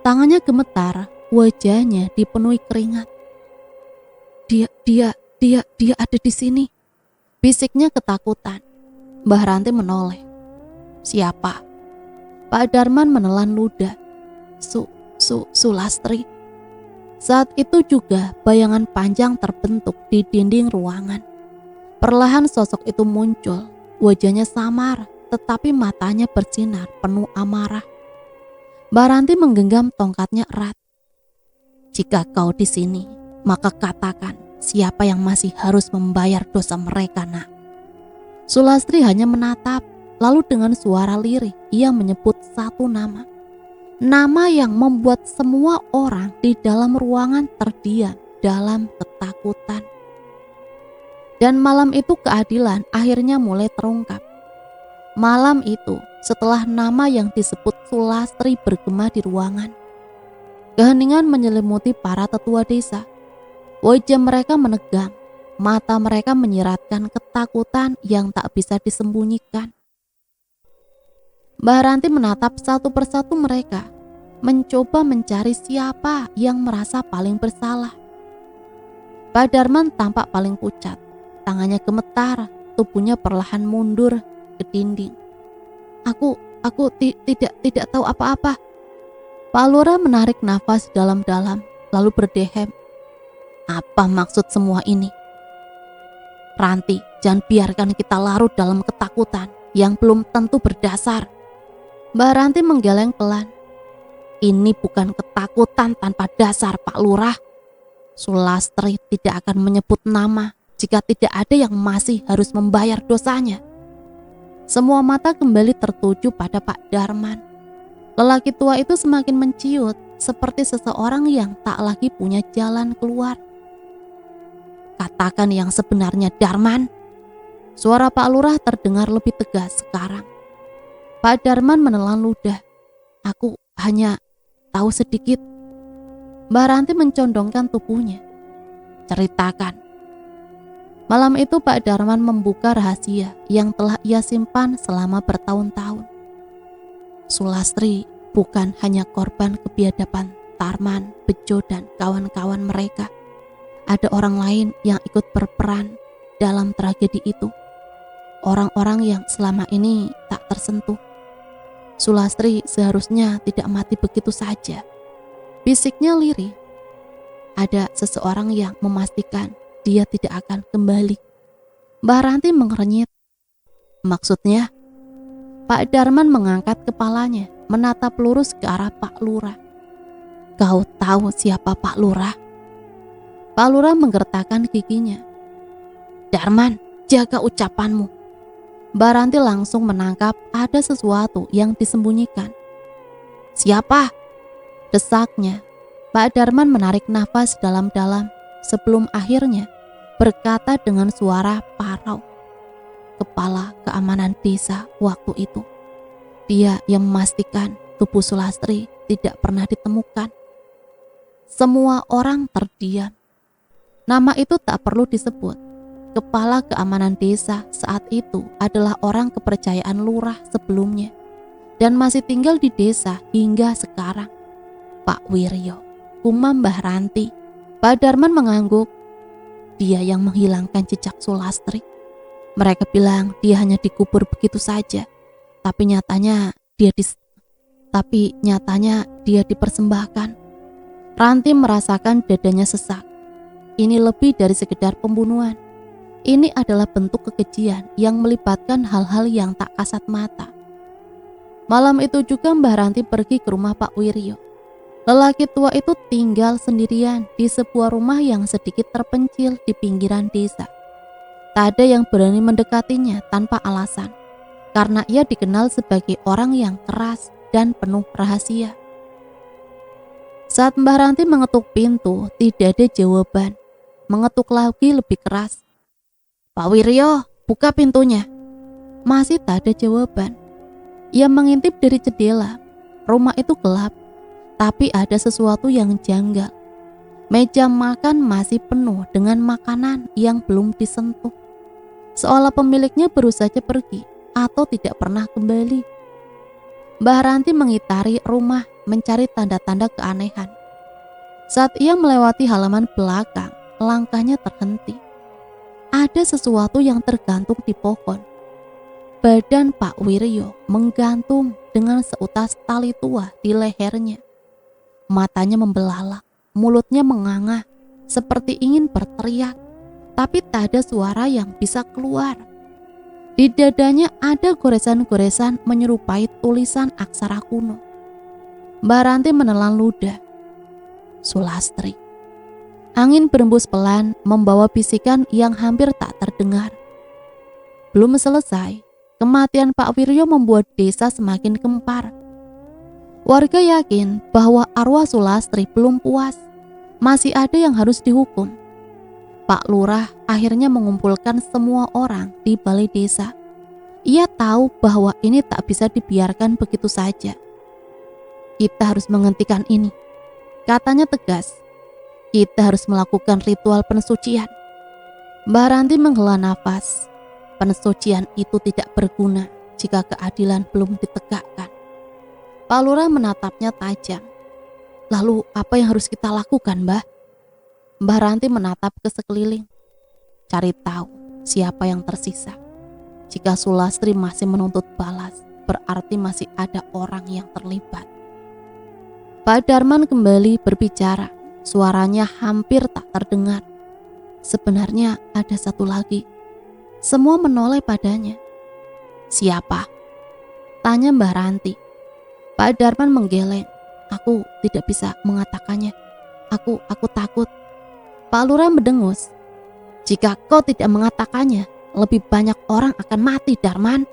Tangannya gemetar, wajahnya dipenuhi keringat. Dia ada di sini," bisiknya ketakutan. Mbah Ranti menoleh. "Siapa?" Pak Darman menelan ludah. Sulastri." Saat itu juga bayangan panjang terbentuk di dinding ruangan. Perlahan sosok itu muncul, wajahnya samar, tetapi matanya bersinar penuh amarah. Mbah Ranti menggenggam tongkatnya erat. "Jika kau di sini, maka katakan siapa yang masih harus membayar dosa mereka, Nak." Sulastri hanya menatap, lalu dengan suara lirih ia menyebut satu nama. Nama yang membuat semua orang di dalam ruangan terdiam dalam ketakutan. Dan malam itu keadilan akhirnya mulai terungkap. Malam itu, setelah nama yang disebut Sulastri bergema di ruangan, keheningan menyelimuti para tetua desa. Wajah mereka menegang, mata mereka menyiratkan ketakutan yang tak bisa disembunyikan. Mbah Ranti menatap satu persatu mereka, mencoba mencari siapa yang merasa paling bersalah. Pak Darman tampak paling pucat, tangannya gemetar, tubuhnya perlahan mundur ke dinding. Aku tidak tahu apa-apa." Pak Lurah menarik nafas dalam-dalam, lalu berdehem. "Apa maksud semua ini? Ranti, jangan biarkan kita larut dalam ketakutan yang belum tentu berdasar." Mbah Ranti menggeleng pelan. "Ini bukan ketakutan tanpa dasar, Pak Lurah. Sulastri tidak akan menyebut nama jika tidak ada yang masih harus membayar dosanya." Semua mata kembali tertuju pada Pak Darman. Lelaki tua itu semakin menciut, seperti seseorang yang tak lagi punya jalan keluar. "Katakan yang sebenarnya, Darman." Suara Pak Lurah terdengar lebih tegas sekarang. Pak Darman menelan ludah. "Aku hanya tahu sedikit." Mbah Ranti mencondongkan tubuhnya. "Ceritakan." Malam itu Pak Darman membuka rahasia yang telah ia simpan selama bertahun-tahun. Sulastri bukan hanya korban kebiadaban Tarman, Bejo, dan kawan-kawan mereka. Ada orang lain yang ikut berperan dalam tragedi itu. Orang-orang yang selama ini tak tersentuh. Sulastri seharusnya tidak mati begitu saja. Bisiknya lirih. Ada seseorang yang memastikan dia tidak akan kembali. Mbah Ranti mengerenyit. "Maksudnya?" Pak Darman mengangkat kepalanya, menatap lurus ke arah Pak Lurah. "Kau tahu siapa Pak Lurah?" Pak Lurah menggertakkan giginya. "Darman, jaga ucapanmu." Mbah Ranti langsung menangkap ada sesuatu yang disembunyikan. "Siapa?" desaknya. Pak Darman menarik nafas dalam-dalam sebelum akhirnya berkata dengan suara parau, kepala keamanan desa waktu itu. Dia yang memastikan tubuh Sulastri tidak pernah ditemukan. Semua orang terdiam. Nama itu tak perlu disebut. Kepala keamanan desa saat itu adalah orang kepercayaan lurah sebelumnya dan masih tinggal di desa hingga sekarang. Pak Wiryo, umam Mbah Ranti. Pak Darman mengangguk. Dia yang menghilangkan jejak Sulastri. Mereka bilang dia hanya dikubur begitu saja, tapi nyatanya dia dipersembahkan. Ranti merasakan dadanya sesak. Ini lebih dari sekedar pembunuhan. Ini adalah bentuk kekejian yang melibatkan hal-hal yang tak kasat mata. Malam itu juga Mbah Ranti pergi ke rumah Pak Wiryo. Lelaki tua itu tinggal sendirian di sebuah rumah yang sedikit terpencil di pinggiran desa. Tak ada yang berani mendekatinya tanpa alasan, karena ia dikenal sebagai orang yang keras dan penuh rahasia. Saat Mbah Ranti mengetuk pintu, tidak ada jawaban. Mengetuk lagi lebih keras. Pak Wiryo, buka pintunya. Masih tak ada jawaban. Ia mengintip dari jendela. Rumah itu gelap, tapi ada sesuatu yang janggal. Meja makan masih penuh dengan makanan yang belum disentuh. Seolah pemiliknya baru saja pergi atau tidak pernah kembali. Mbah Ranti mengitari rumah mencari tanda-tanda keanehan. Saat ia melewati halaman belakang, langkahnya terhenti. Ada sesuatu yang tergantung di pohon. Badan Pak Wiryo menggantung dengan seutas tali tua di lehernya. Matanya membelalak, mulutnya menganga, seperti ingin berteriak, tapi tak ada suara yang bisa keluar. Di dadanya ada goresan-goresan menyerupai tulisan aksara kuno. Mbah Ranti menelan ludah. Sulastri. Angin berembus pelan membawa bisikan yang hampir tak terdengar. Belum selesai, kematian Pak Wiryo membuat desa semakin gempar. Warga yakin bahwa arwah Sulastri belum puas, masih ada yang harus dihukum. Pak Lurah akhirnya mengumpulkan semua orang di balai desa. Ia tahu bahwa ini tak bisa dibiarkan begitu saja. Kita harus menghentikan ini, katanya tegas. Kita harus melakukan ritual pensucian. Mbah Ranti menghela nafas. Pensucian itu tidak berguna jika keadilan belum ditegakkan. Pak Lurah menatapnya tajam. Lalu apa yang harus kita lakukan, Mbah? Mbah Ranti menatap ke sekeliling. Cari tahu siapa yang tersisa. Jika Sulastri masih menuntut balas, berarti masih ada orang yang terlibat. Pak Darman kembali berbicara. Suaranya hampir tak terdengar. Sebenarnya ada satu lagi. Semua menoleh padanya. Siapa? Tanya Mbah Ranti. Pak Darman menggeleng. Aku tidak bisa mengatakannya. Aku takut. Pak Lurah mendengus. Jika kau tidak mengatakannya, lebih banyak orang akan mati, Darman.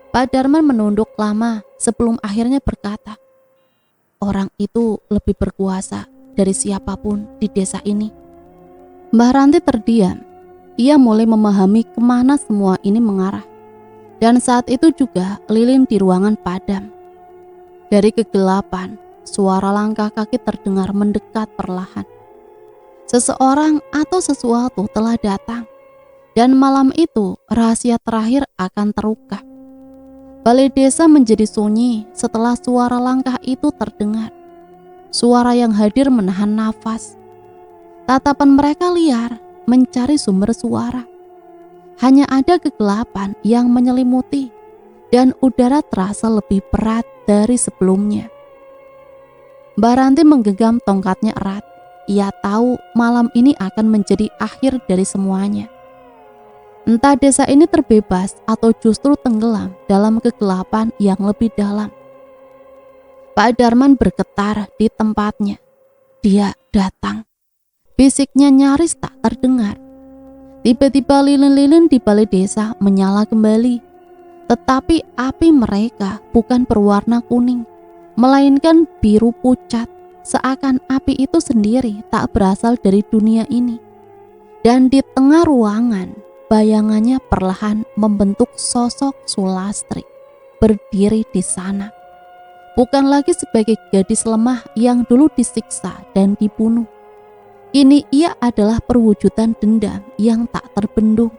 Pak Darman menunduk lama sebelum akhirnya berkata, orang itu lebih berkuasa dari siapapun di desa ini. Mbah Ranti terdiam. Ia mulai memahami kemana semua ini mengarah. Dan saat itu juga lilin di ruangan padam. Dari kegelapan, suara langkah kaki terdengar mendekat perlahan. Seseorang atau sesuatu telah datang. Dan malam itu rahasia terakhir akan terungkap. Balai desa menjadi sunyi setelah suara langkah itu terdengar. Suara yang hadir menahan nafas. Tatapan mereka liar mencari sumber suara. Hanya ada kegelapan yang menyelimuti dan udara terasa lebih berat dari sebelumnya. Mbah Ranti menggenggam tongkatnya erat. Ia tahu malam ini akan menjadi akhir dari semuanya. Entah desa ini terbebas atau justru tenggelam dalam kegelapan yang lebih dalam. Pak Darman bergetar di tempatnya. Dia datang. Bisiknya nyaris tak terdengar. Tiba-tiba lilin-lilin di balai desa menyala kembali. Tetapi api mereka bukan berwarna kuning, melainkan biru pucat. seakan api itu sendiri tak berasal dari dunia ini. Dan di tengah ruangan, bayangannya perlahan membentuk sosok Sulastri berdiri di sana. Bukan lagi sebagai gadis lemah yang dulu disiksa dan dibunuh. Kini ia adalah perwujudan dendam yang tak terbendung.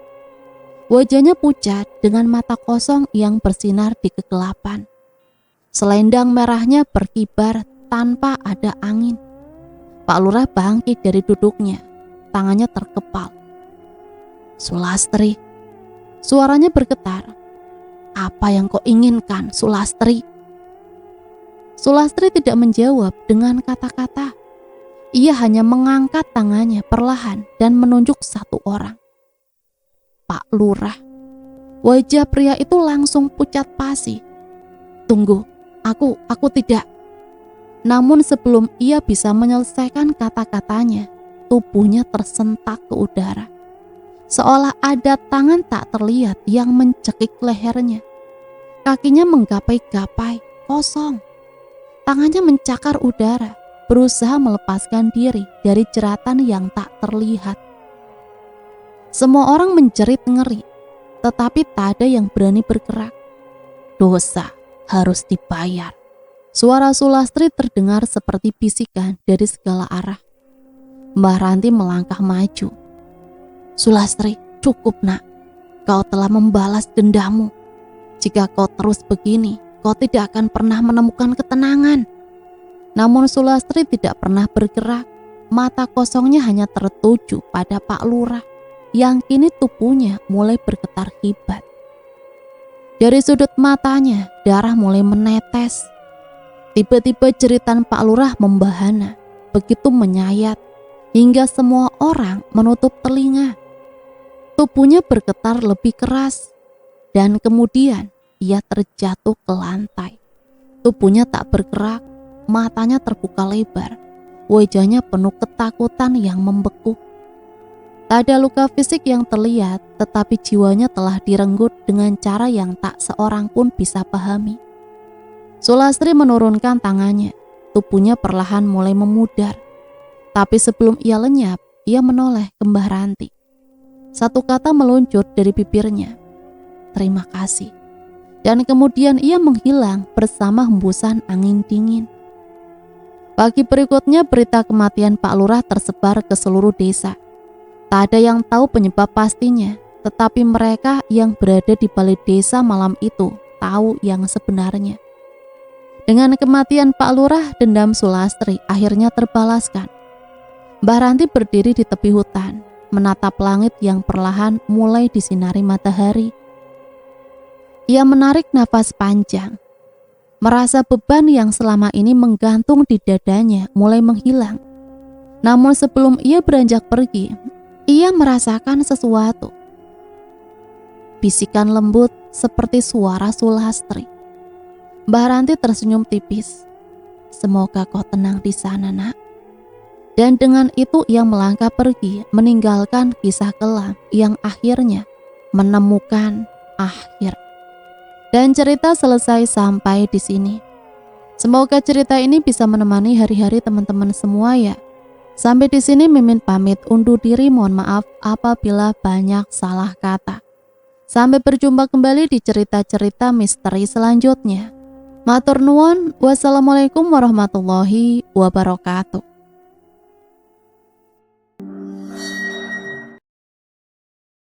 Wajahnya pucat dengan mata kosong yang bersinar di kegelapan. Selendang merahnya berkibar tanpa ada angin. Pak Lurah bangkit dari duduknya, tangannya terkepal. "Sulastri," suaranya bergetar. "Apa yang kau inginkan, Sulastri?" Sulastri tidak menjawab dengan kata-kata. Ia hanya mengangkat tangannya perlahan dan menunjuk satu orang. Pak Lurah. Wajah pria itu langsung pucat pasi. "Tunggu, aku tidak." Namun sebelum ia bisa menyelesaikan kata-katanya, tubuhnya tersentak ke udara. Seolah ada tangan tak terlihat yang mencekik lehernya. Kakinya menggapai-gapai, kosong. Tangannya mencakar udara, berusaha melepaskan diri dari jeratan yang tak terlihat. Semua orang menjerit ngeri, tetapi tak ada yang berani bergerak. Dosa harus dibayar. Suara Sulastri terdengar seperti bisikan dari segala arah. Mbah Ranti melangkah maju. "Sulastri, cukup nak. Kau telah membalas dendammu. Jika kau terus begini, kau tidak akan pernah menemukan ketenangan." Namun Sulastri tidak pernah bergerak. Mata kosongnya hanya tertuju pada Pak Lurah yang kini tubuhnya mulai bergetar hebat. Dari sudut matanya, darah mulai menetes. Tiba-tiba jeritan Pak Lurah membahana, begitu menyayat, hingga semua orang menutup telinga. Tubuhnya bergetar lebih keras, dan kemudian ia terjatuh ke lantai. Tubuhnya tak bergerak, matanya terbuka lebar, wajahnya penuh ketakutan yang membeku. Tak ada luka fisik yang terlihat, tetapi jiwanya telah direnggut dengan cara yang tak seorang pun bisa pahami. Sulastri menurunkan tangannya, tubuhnya perlahan mulai memudar. Tapi sebelum ia lenyap, ia menoleh ke Mbah Ranti. Satu kata meluncur dari bibirnya, "Terima kasih." Dan kemudian ia menghilang bersama hembusan angin dingin. Pagi berikutnya berita kematian Pak Lurah tersebar ke seluruh desa. Tak ada yang tahu penyebab pastinya, tetapi mereka yang berada di balai desa malam itu tahu yang sebenarnya. Dengan kematian Pak Lurah, dendam Sulastri akhirnya terbalaskan. Mbah Ranti berdiri di tepi hutan, menatap langit yang perlahan mulai disinari matahari. Ia menarik nafas panjang. Merasa beban yang selama ini menggantung di dadanya mulai menghilang. Namun sebelum ia beranjak pergi, ia merasakan sesuatu. Bisikan lembut seperti suara Sulastri. Mbah Ranti tersenyum tipis. "Semoga kau tenang di sana, nak." Dan dengan itu ia melangkah pergi, meninggalkan kisah kelam yang akhirnya menemukan akhir. Dan cerita selesai sampai di sini. Semoga cerita ini bisa menemani hari-hari teman-teman semua ya. Sampai di sini Mimin pamit undur diri, mohon maaf apabila banyak salah kata. Sampai berjumpa kembali di cerita-cerita misteri selanjutnya. Matur nuwun, wassalamualaikum warahmatullahi wabarakatuh.